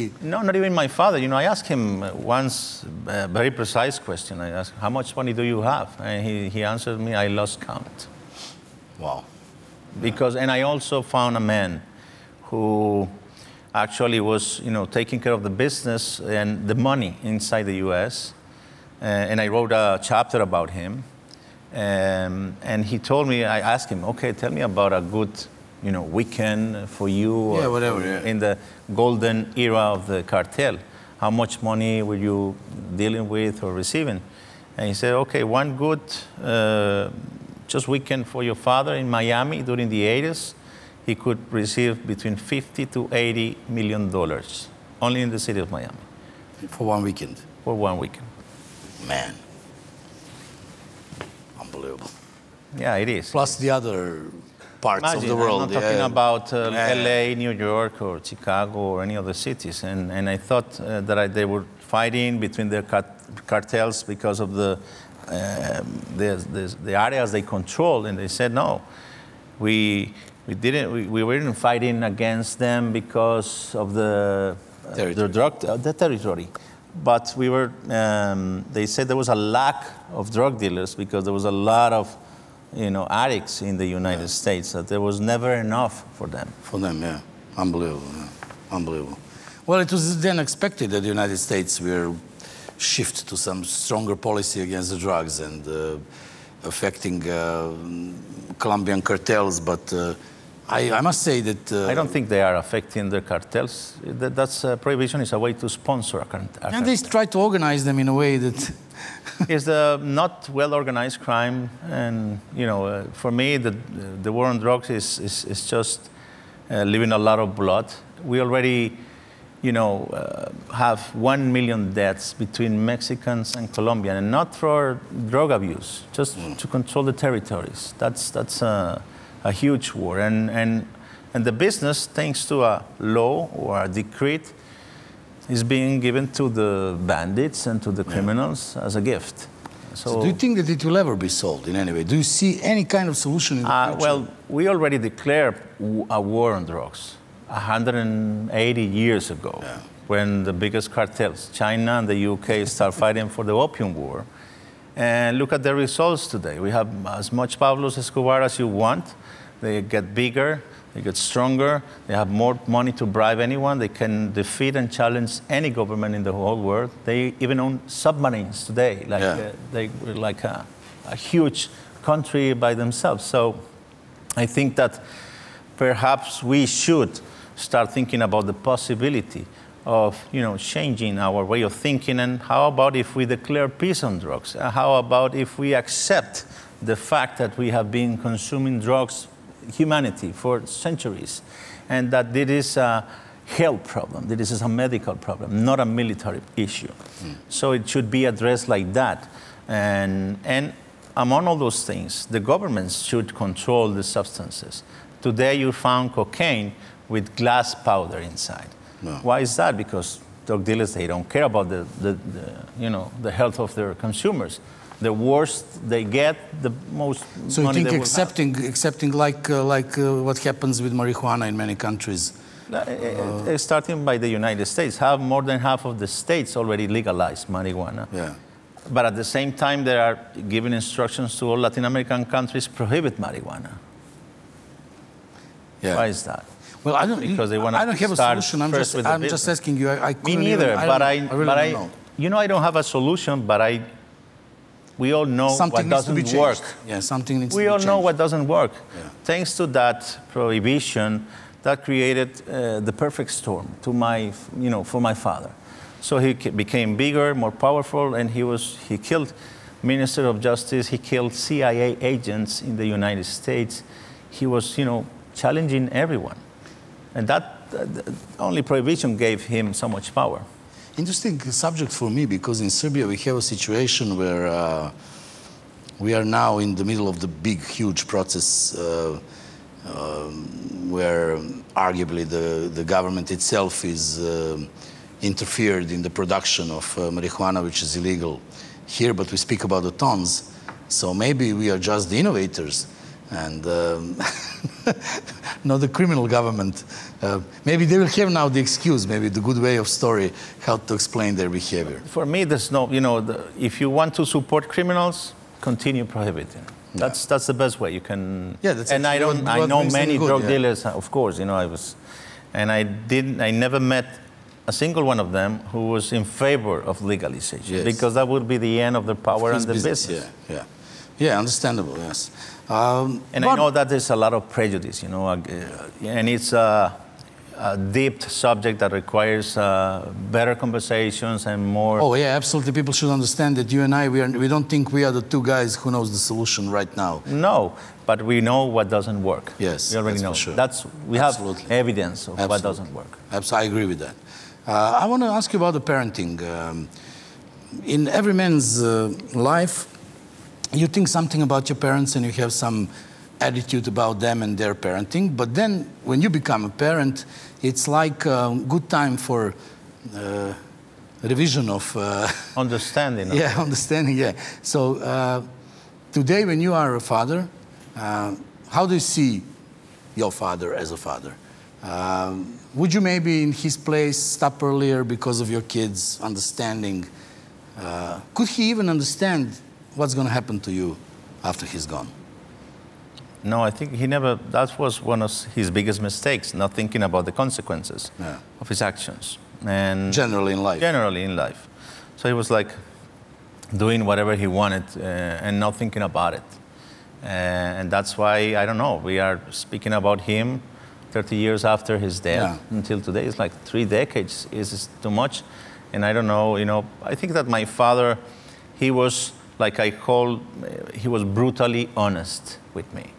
Speaker 2: see?
Speaker 9: No, not even my father. You know, I asked him once a very precise question. I asked, how much money do you have? And he answered me, I lost count.
Speaker 2: Wow.
Speaker 9: And I also found a man who actually was, you know, taking care of the business and the money inside the U.S. And I wrote a chapter about him. And he told me, I asked him, okay, tell me about a good, you know, weekend for you.
Speaker 2: Yeah, whatever, yeah.
Speaker 9: In the golden era of the cartel. How much money were you dealing with or receiving? And he said, okay, one good just weekend for your father in Miami during the 80s, he could receive between $50 to $80 million only in the city of Miami.
Speaker 2: For one weekend?
Speaker 9: For one weekend.
Speaker 2: Man. Unbelievable.
Speaker 9: Yeah, it is.
Speaker 2: Plus the other parts of the world.
Speaker 9: I'm not talking about LA, New York, or Chicago, or any other cities. And I thought that they were fighting between the cartels because of the areas they controlled. And they said, no, we weren't fighting against them because of the territory. But we were, they said there was a lack of drug dealers because there was a lot of, you know, addicts in the United States, that there was never enough for them.
Speaker 2: For them, yeah. Unbelievable, yeah. Unbelievable. Well, it was then expected that the United States will shift to some stronger policy against the drugs and affecting Colombian cartels, but I must say that...
Speaker 9: I don't think they are affecting the cartels. That's prohibition is a way to sponsor a cartel.
Speaker 2: And they try to organize them in a way that...
Speaker 9: It's the not well-organized crime, and you know, for me, the war on drugs is just leaving a lot of blood. We already, you know, have 1 million deaths between Mexicans and Colombians, and not for drug abuse, just to control the territories. That's a huge war, and the business, thanks to a law or a decree, is being given to the bandits and to the criminals as a gift.
Speaker 2: So do you think that it will ever be solved in any way? Do you see any kind of solution in the future?
Speaker 9: Well, we already declared a war on drugs 180 years ago, when the biggest cartels, China and the UK, start fighting for the Opium War. And look at the results today. We have as much Pablo Escobar as you want. They get bigger, they get stronger, they have more money to bribe anyone, they can defeat and challenge any government in the whole world. They even own submarines today, they were like a huge country by themselves. So I think that perhaps we should start thinking about the possibility of, you know, changing our way of thinking. And how about if we declare peace on drugs? How about if we accept the fact that we have been consuming drugs, humanity, for centuries, and that this is a health problem, this is a medical problem, not a military issue. So it should be addressed like that. And among all those things, the governments should control the substances. Today you found cocaine with glass powder inside. Why is that? Because drug dealers, they don't care about the health of their consumers. The worse they get, the most
Speaker 2: so
Speaker 9: money
Speaker 2: you think
Speaker 9: they will
Speaker 2: accepting like what happens with marijuana in many countries?
Speaker 9: Starting by the United States, more than half of the states already legalized marijuana.
Speaker 2: Yeah.
Speaker 9: But at the same time, they are giving instructions to all Latin American countries prohibit marijuana.
Speaker 2: Yeah.
Speaker 9: Why is that?
Speaker 2: Well, I don't have a solution. I'm just asking you.
Speaker 9: Me neither. But I don't know. You know, I don't have a solution, but we all know what doesn't work.
Speaker 2: Yeah, something needs to be changed.
Speaker 9: We all know what doesn't work. Yeah. Thanks to that prohibition, that created the perfect storm for my father. So he became bigger, more powerful, and he killed Minister of Justice. He killed CIA agents in the United States. He was, challenging everyone, and that only prohibition gave him so much power.
Speaker 2: Interesting subject for me, because in Serbia we have a situation where we are now in the middle of the big, huge process where arguably the government itself is interfered in the production of marijuana, which is illegal here, but we speak about the tons. So maybe we are just the innovators and not the criminal government. Maybe they will have now the excuse, maybe the good way of story, how to explain their behavior.
Speaker 9: For me, there's no, if you want to support criminals, continue prohibiting. That's the best way you can.
Speaker 2: Yeah, that's
Speaker 9: and I know many drug dealers, of course. I never met a single one of them who was in favor of legalization, because that would be the end of their power and the business.
Speaker 2: Yeah, understandable. Yes.
Speaker 9: And I know that there's a lot of prejudice, and it's a deep subject that requires better conversations and more.
Speaker 2: Oh yeah, absolutely. People should understand that you and I, we don't think we are the two guys who knows the solution right now.
Speaker 9: No, but we know what doesn't work.
Speaker 2: Yes,
Speaker 9: we already know.
Speaker 2: For sure.
Speaker 9: We have evidence of what doesn't work.
Speaker 2: Absolutely, I agree with that. I want to ask you about the parenting. In every man's life, you think something about your parents and you have some attitude about them and their parenting, but then when you become a parent, it's like a good time for revision of...
Speaker 9: understanding.
Speaker 2: Yeah, understanding, yeah. So today when you are a father, how do you see your father as a father? Would you maybe in his place stop earlier because of your kids understanding? Could he even understand what's going to happen to you after he's gone?
Speaker 9: No, I think he never. That was one of his biggest mistakes, not thinking about the consequences of his actions. And
Speaker 2: generally in life.
Speaker 9: Generally in life. So he was like doing whatever he wanted and not thinking about it. And that's why, I don't know, we are speaking about him 30 years after his death until today. It's like 3 decades. Is too much? And I don't know, I think that my father, he was, like he was brutally honest with me.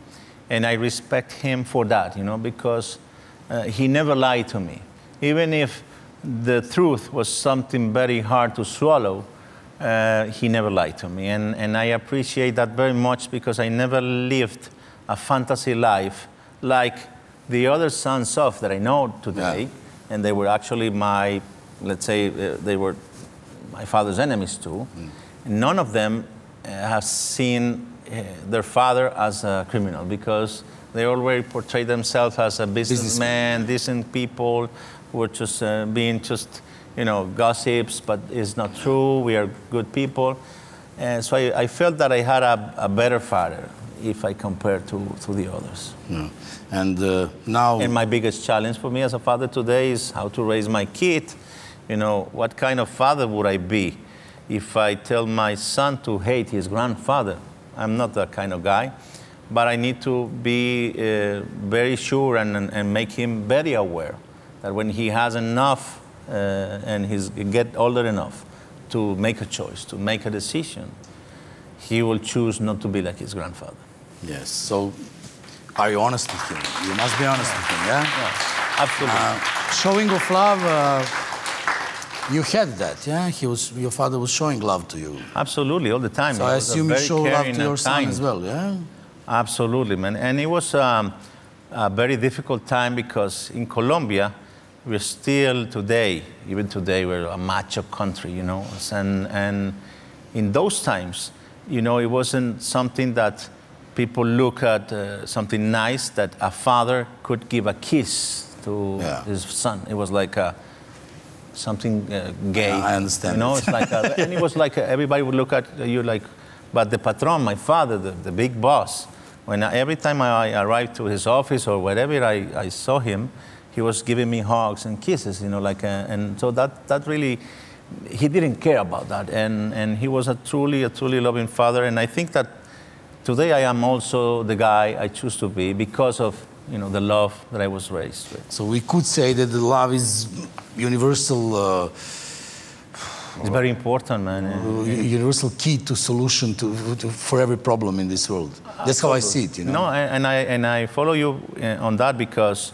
Speaker 9: And I respect him for that, because he never lied to me. Even if the truth was something very hard to swallow, he never lied to me. And I appreciate that very much, because I never lived a fantasy life like the other sons of that I know today. And they were actually let's say, they were my father's enemies too. None of them have seen their father as a criminal, because they already portray themselves as a businessman, decent people who are just being gossips, but it's not true. We are good people. And so I felt that I had a better father if I compare to the others.
Speaker 2: And now...
Speaker 9: And my biggest challenge for me as a father today is how to raise my kid. What kind of father would I be if I tell my son to hate his grandfather? I'm not that kind of guy, but I need to be very sure and make him very aware that when he has enough and he's get older enough to make a choice, to make a decision, he will choose not to be like his grandfather.
Speaker 2: Yes. So, are you honest with him? You must be honest with him, yeah?
Speaker 9: Yeah, absolutely.
Speaker 2: Showing of love. You had that, yeah? Your father was showing love to you.
Speaker 9: Absolutely, all the time.
Speaker 2: So I assume you show love to your son as well, yeah?
Speaker 9: Absolutely, man. And it was a very difficult time, because in Colombia, we're still today, even today, we're a macho country, And in those times, it wasn't something that people look at, something nice, that a father could give a kiss to his son. It was like something gay.
Speaker 2: I understand.
Speaker 9: It's like, and it was like everybody would look at you like, but the patron, my father, the big boss, every time I arrived to his office or wherever I saw him, he was giving me hugs and kisses, and so that really, he didn't care about that, and he was a truly loving father, and I think that today I am also the guy I choose to be because of the love that I was raised with.
Speaker 2: So we could say that the love is universal.
Speaker 9: It's very important, man.
Speaker 2: Universal key to solution for every problem in this world. That's how I see it.
Speaker 9: No, and I follow you on that, because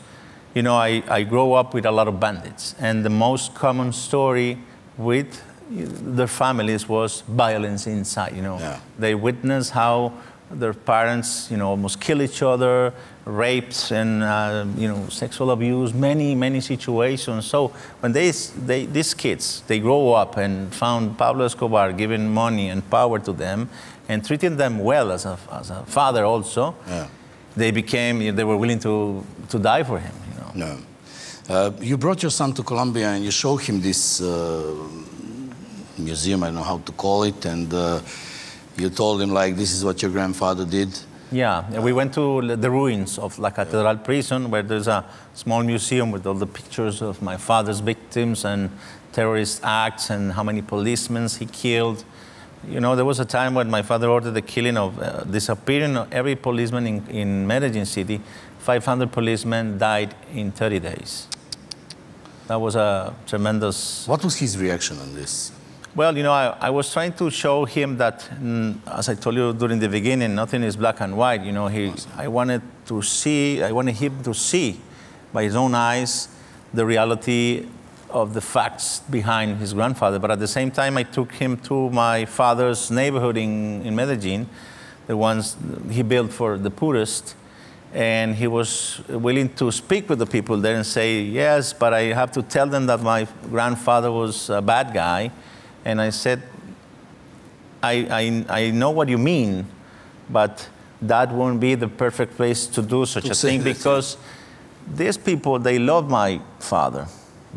Speaker 9: I grow up with a lot of bandits, and the most common story with their families was violence inside. They witness how their parents, almost kill each other, rapes and, sexual abuse, many situations. So when these kids, they grow up and found Pablo Escobar giving money and power to them and treating them well as a father also, they were willing to die for him, you know.
Speaker 2: No. You brought your son to Colombia and you showed him this museum, I don't know how to call it, and you told him, like, this is what your grandfather did.
Speaker 9: Yeah, and we went to the ruins of La Catedral prison, where there's a small museum with all the pictures of my father's victims and terrorist acts and how many policemen he killed. You know, there was a time when my father ordered the killing of, disappearing of every policeman in Medellin City. 500 policemen died in 30 days. That was a tremendous...
Speaker 2: What was his reaction on this?
Speaker 9: Well, you know, I was trying to show him that, as I told you during the beginning, nothing is black and white. You know, I wanted him to see by his own eyes the reality of the facts behind his grandfather. But at the same time, I took him to my father's neighborhood in Medellin, the ones he built for the poorest. And he was willing to speak with the people there and say, yes, but I have to tell them that my grandfather was a bad guy. And I said, I know what you mean, but that won't be the perfect place to do such a thing, because these people, they love my father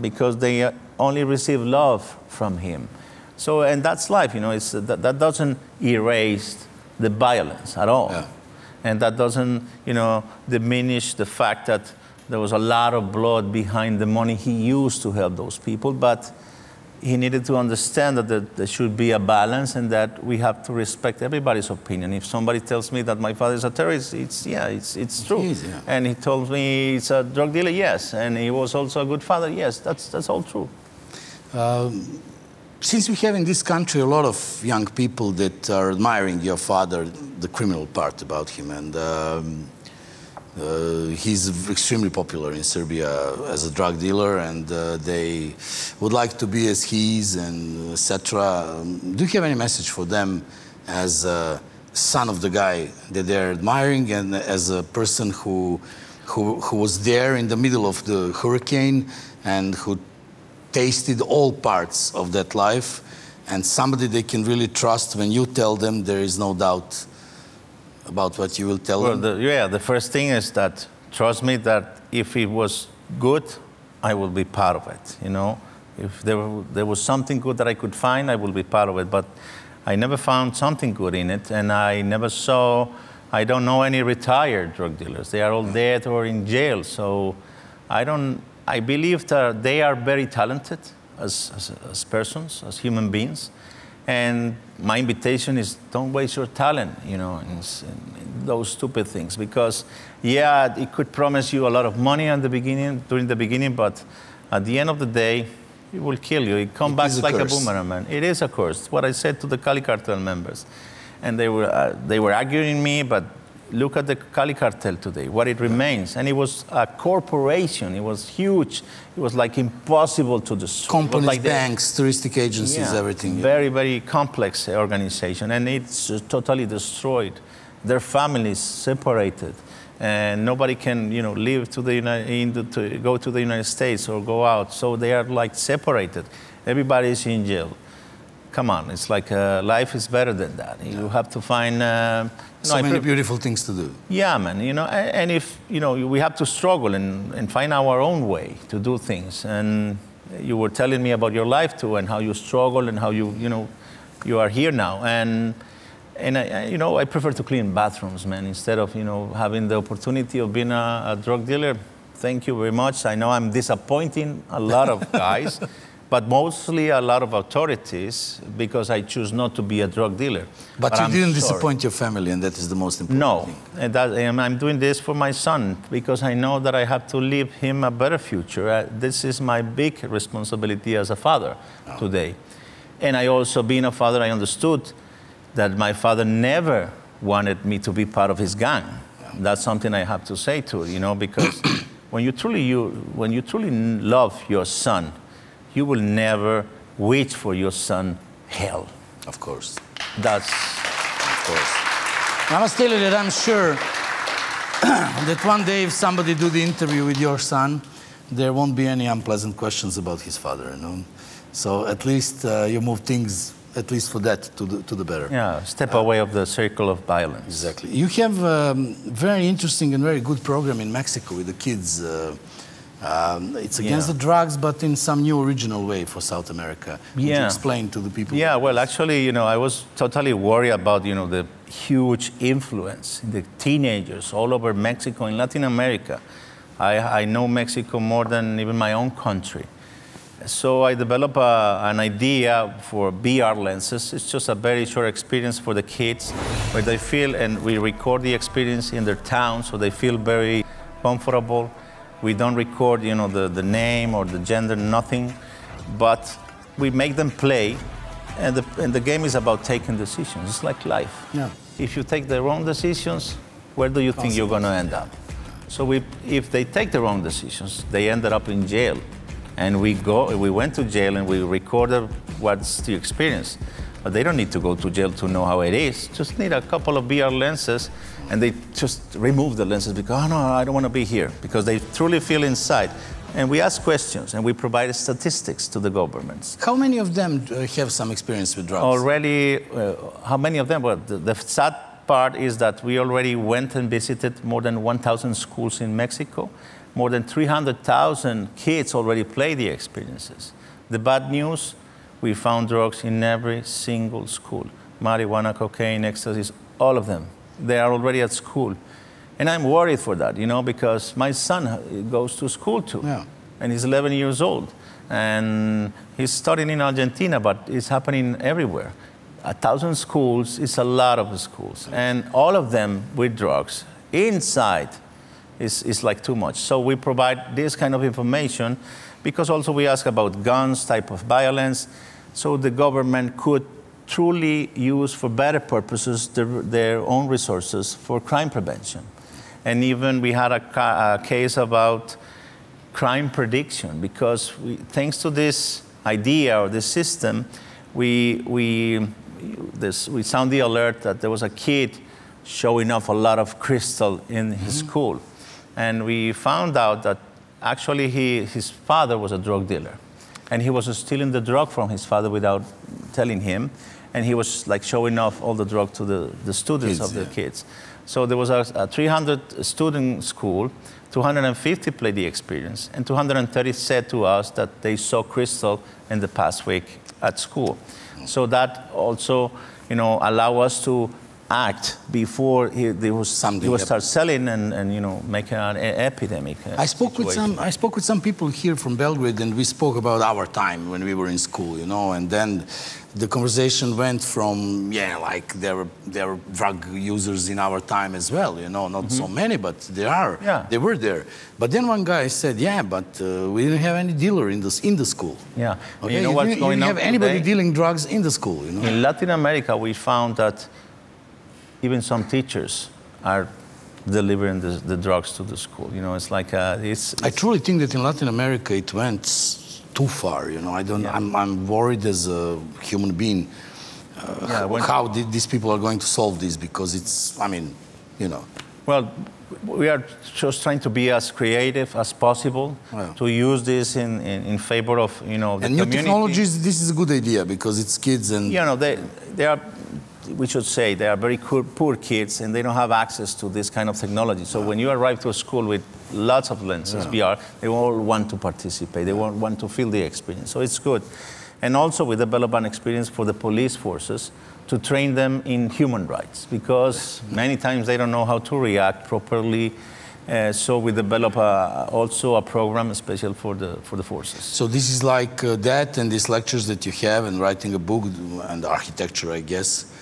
Speaker 9: because they only receive love from him. So, and that's life, you know, that doesn't erase the violence at all. Yeah. And that doesn't, you know, diminish the fact that there was a lot of blood behind the money he used to help those people, but he needed to understand that there should be a balance and that we have to respect everybody's opinion. If somebody tells me that my father is a terrorist, it's true. Yeah. And he told me he's a drug dealer, yes. And he was also a good father, yes. That's all true.
Speaker 2: Since we have in this country a lot of young people that are admiring your father, the criminal part about him, and he's extremely popular in Serbia as a drug dealer, and they would like to be as he is, and etc. Do you have any message for them as a son of the guy that they're admiring, and as a person who was there in the middle of the hurricane and who tasted all parts of that life, and somebody they can really trust when you tell them there is no doubt about what you will tell them?
Speaker 9: The first thing is that, trust me, that if it was good, I will be part of it, you know. If there was something good that I could find, I will be part of it. But I never found something good in it, and I don't know any retired drug dealers. They are all dead or in jail, so I believe that they are very talented as persons, as human beings. And my invitation is, don't waste your talent, you know, in those stupid things. Because, yeah, it could promise you a lot of money during the beginning, but at the end of the day, it will kill you. It comes back like a boomerang, man. It is a curse. What I said to the Cali Cartel members. And they were arguing me, but look at the Cali Cartel today, what it remains. And it was a corporation. It was huge. It was like impossible to destroy.
Speaker 2: Companies,
Speaker 9: like
Speaker 2: banks, touristic agencies, everything.
Speaker 9: Very, very complex organization. And it's totally destroyed. Their families separated. And nobody can, you know, live to go to the United States or go out. So they are like separated. Everybody is in jail. Come on, it's like life is better than that. You have to find
Speaker 2: so many beautiful things to do.
Speaker 9: Yeah, man. You know, and if you know, we have to struggle and find our own way to do things. And you were telling me about your life too, and how you struggle, and how you are here now. And I prefer to clean bathrooms, man, instead of having the opportunity of being a drug dealer. Thank you very much. I know I'm disappointing a lot of guys. But mostly a lot of authorities, because I choose not to be a drug dealer.
Speaker 2: But you didn't disappoint your family, and that is the most important thing.
Speaker 9: No, and I'm doing this for my son, because I know that I have to leave him a better future. This is my big responsibility as a father today. And I also, being a father, I understood that my father never wanted me to be part of his gang. That's something I have to say to because when you truly love your son, you will never wish for your son hell.
Speaker 2: Of course.
Speaker 9: That's...
Speaker 2: Of course. I must tell you that I'm sure that one day if somebody do the interview with your son, there won't be any unpleasant questions about his father, So at least you move things at least for that, to the better.
Speaker 9: Yeah, step away of the circle of violence.
Speaker 2: Exactly. You have a very interesting and very good program in Mexico with the kids. It's against the drugs, but in some new original way for South America. Would you explain to the people?
Speaker 9: Yeah, well, actually, you know, I was totally worried about, you know, the huge influence in the teenagers all over Mexico and Latin America. I know Mexico more than even my own country. So I developed an idea for VR lenses. It's just a very short experience for the kids where they feel, and we record the experience in their town so they feel very comfortable. We don't record, you know, the name or the gender, nothing, but we make them play, and the game is about taking decisions. It's like life. Yeah. If you take the wrong decisions, where do you think you're going to end up? So if they take the wrong decisions, they ended up in jail. And we went to jail and we recorded what's the experience. But they don't need to go to jail to know how it is. Just need a couple of VR lenses, and they just remove the lenses because, oh no, I don't want to be here, because they truly feel inside. And we ask questions and we provide statistics to the governments.
Speaker 2: How many of them have some experience with drugs?
Speaker 9: Already, how many of them? Well, the sad part is that we already went and visited more than 1,000 schools in Mexico. More than 300,000 kids already play the experiences. The bad news, we found drugs in every single school. Marijuana, cocaine, ecstasy, all of them. They are already at school. And I'm worried for that, you know, because my son goes to school too. Yeah. And he's 11 years old. And he's studying in Argentina, but it's happening everywhere. 1,000 schools is a lot of schools. And all of them with drugs inside. Is like too much. So we provide this kind of information because also we ask about guns, type of violence, so the government could truly use for better purposes their own resources for crime prevention. And even we had a case about crime prediction because thanks to this idea or this system, we sound the alert that there was a kid showing off a lot of crystal in his school. And we found out that actually his father was a drug dealer. And he was stealing the drug from his father without telling him. And he was like showing off all the drug to the students of the kids. So there was a 300 student school, 250 played the experience, and 230 said to us that they saw crystal in the past week at school. So that also, you know, allow us to act before he would start selling and you know, make an epidemic.
Speaker 2: I spoke with some people here from Belgrade, and we spoke about our time when we were in school, you know, and then the conversation went from like there were drug users in our time as well, you know, not so many, but they were there. But then one guy said, but we didn't have any dealer in the school.
Speaker 9: Yeah,
Speaker 2: okay?
Speaker 9: You know what's going on?
Speaker 2: You didn't have anybody dealing drugs in the school, you know.
Speaker 9: In Latin America, we found that even some teachers are delivering the drugs to the school. You know, it's like I
Speaker 2: truly think that in Latin America it went too far. You know, I'm worried as a human being how these people are going to solve this, because it's, I mean, you know.
Speaker 9: Well, we are just trying to be as creative as possible to use this in favor of, you know, the community.
Speaker 2: New technologies. This is a good idea because it's kids and
Speaker 9: you know they are. We should say they are very poor kids and they don't have access to this kind of technology. So when you arrive to a school with lots of lenses, VR, they all want to participate. They want to feel the experience. So it's good. And also we develop an experience for the police forces to train them in human rights, because many times they don't know how to react properly. So we develop also a program special for the forces.
Speaker 2: So this is like that, and these lectures that you have, and writing a book, and architecture, I guess.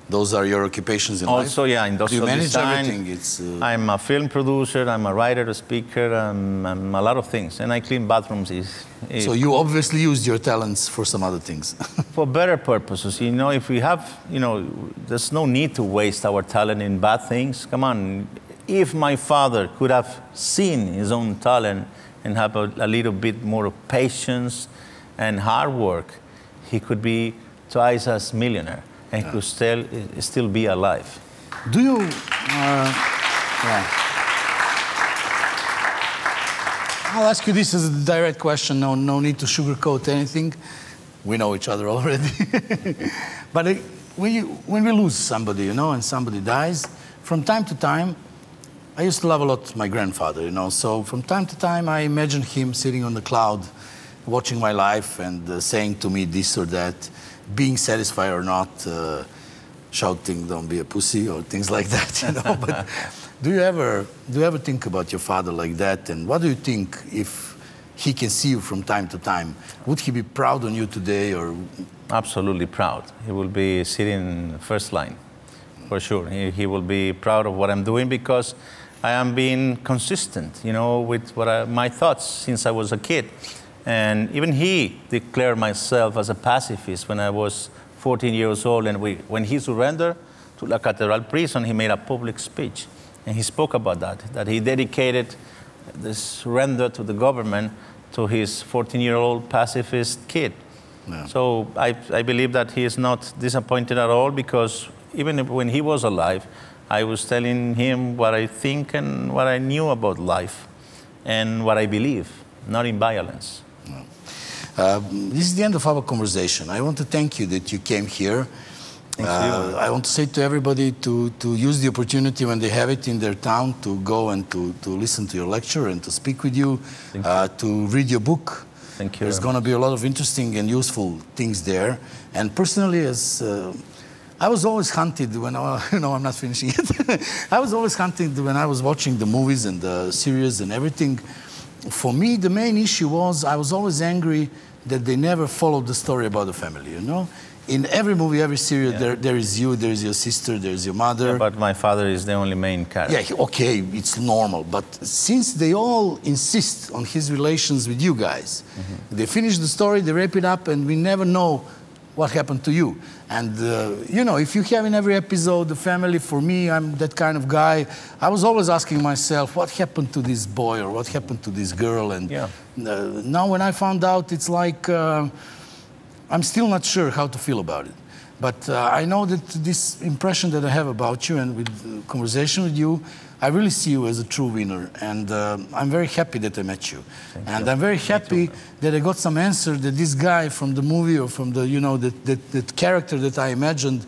Speaker 2: Those are your occupations in life?
Speaker 9: Also, yeah, industrial design.
Speaker 2: Do you manage everything?
Speaker 9: I'm a film producer, I'm a writer, a speaker, I'm a lot of things. And I clean bathrooms.
Speaker 2: So you obviously used your talents for some other things.
Speaker 9: For better purposes. You know, if we have, you know, there's no need to waste our talent in bad things. Come on. If my father could have seen his own talent and have a little bit more patience and hard work, he could be twice as millionaire. And could still be alive.
Speaker 2: Do you? I'll ask you this as a direct question. No need to sugarcoat anything. we know each other already. But when we lose somebody, you know, and somebody dies, from time to time, I used to love a lot my grandfather, you know, so from time to time I imagine him sitting on the cloud, watching my life and saying to me this or that, being satisfied or not, shouting, don't be a pussy, or things like that, you know. But do you ever think about your father like that? And what do you think if he can see you from time to time? Would he be proud on you today, or?
Speaker 9: Absolutely proud. He will be sitting first line, for sure. He will be proud of what I'm doing because I am being consistent, you know, with my thoughts since I was a kid. And even he declared myself as a pacifist when I was 14 years old, and when he surrendered to La Catedral prison, he made a public speech, and he spoke about that he dedicated the surrender to the government to his 14-year-old pacifist kid. Yeah. So I believe that he is not disappointed at all, because even when he was alive, I was telling him what I think and what I knew about life and what I believe, not in violence.
Speaker 2: No. This is the end of our conversation. I want to thank you that you came here. I want to say to everybody to use the opportunity when they have it in their town to go and to listen to your lecture and to speak with you, to read your book.
Speaker 9: Thank you.
Speaker 2: There's going to be a lot of interesting and useful things there. And personally, as I was always hunted when I'm not finishing it. I was always hunted when I was watching the movies and the series and everything. For me, the main issue was I was always angry that they never followed the story about the family, you know? In every movie, every series, there is you, there is your sister, there is your mother.
Speaker 9: Yeah, but my father is the only main character.
Speaker 2: Yeah, okay, it's normal. But since they all insist on his relations with you guys, they finish the story, they wrap it up, and we never know what happened to you. And, you know, if you have in every episode the family, for me, I'm that kind of guy. I was always asking myself, what happened to this boy or what happened to this girl? And now when I found out, it's like, I'm still not sure how to feel about it. But I know that this impression that I have about you and with conversation with you, I really see you as a true winner. And I'm very happy that I met you. Thank you. I'm very happy that I got some answer that this guy from the movie or from the, you know, that character that I imagined,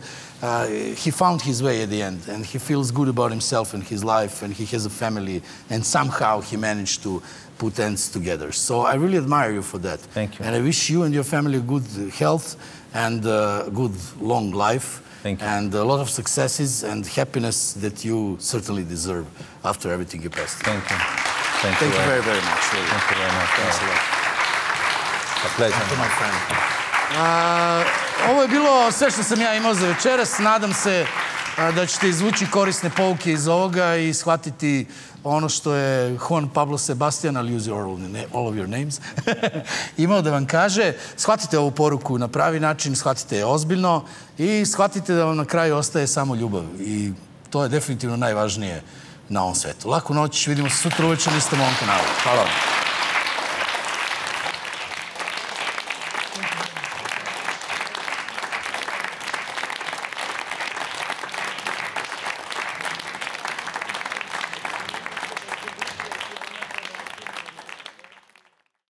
Speaker 2: he found his way at the end. And he feels good about himself and his life, and he has a family. And somehow he managed to put ends together. So I really admire you for that.
Speaker 9: Thank you.
Speaker 2: And I wish you and your family good health and good long life.
Speaker 9: Thank you.
Speaker 2: And a lot of successes and happiness that you certainly deserve after everything you passed through.
Speaker 9: Thank you.
Speaker 2: Thank you very, very much. Really.
Speaker 9: Thank you very much.
Speaker 2: Thanks a lot.
Speaker 9: A pleasure.
Speaker 2: Thank you, my friend. Ovo je bilo sve što sam ja imao za večeras. Nadam se da ćete izvući korisne pouke iz ovoga i shvatiti ono što je Juan Pablo Sebastian, I'll use all of your names, imao da vam kaže. Shvatite ovu poruku na pravi način, shvatite je ozbiljno i shvatite da vam na kraju ostaje samo ljubav. I to je definitivno najvažnije na ovom svetu. Laku noć, vidimo se sutra uveče na istom ovom kanalu. Hvala vam.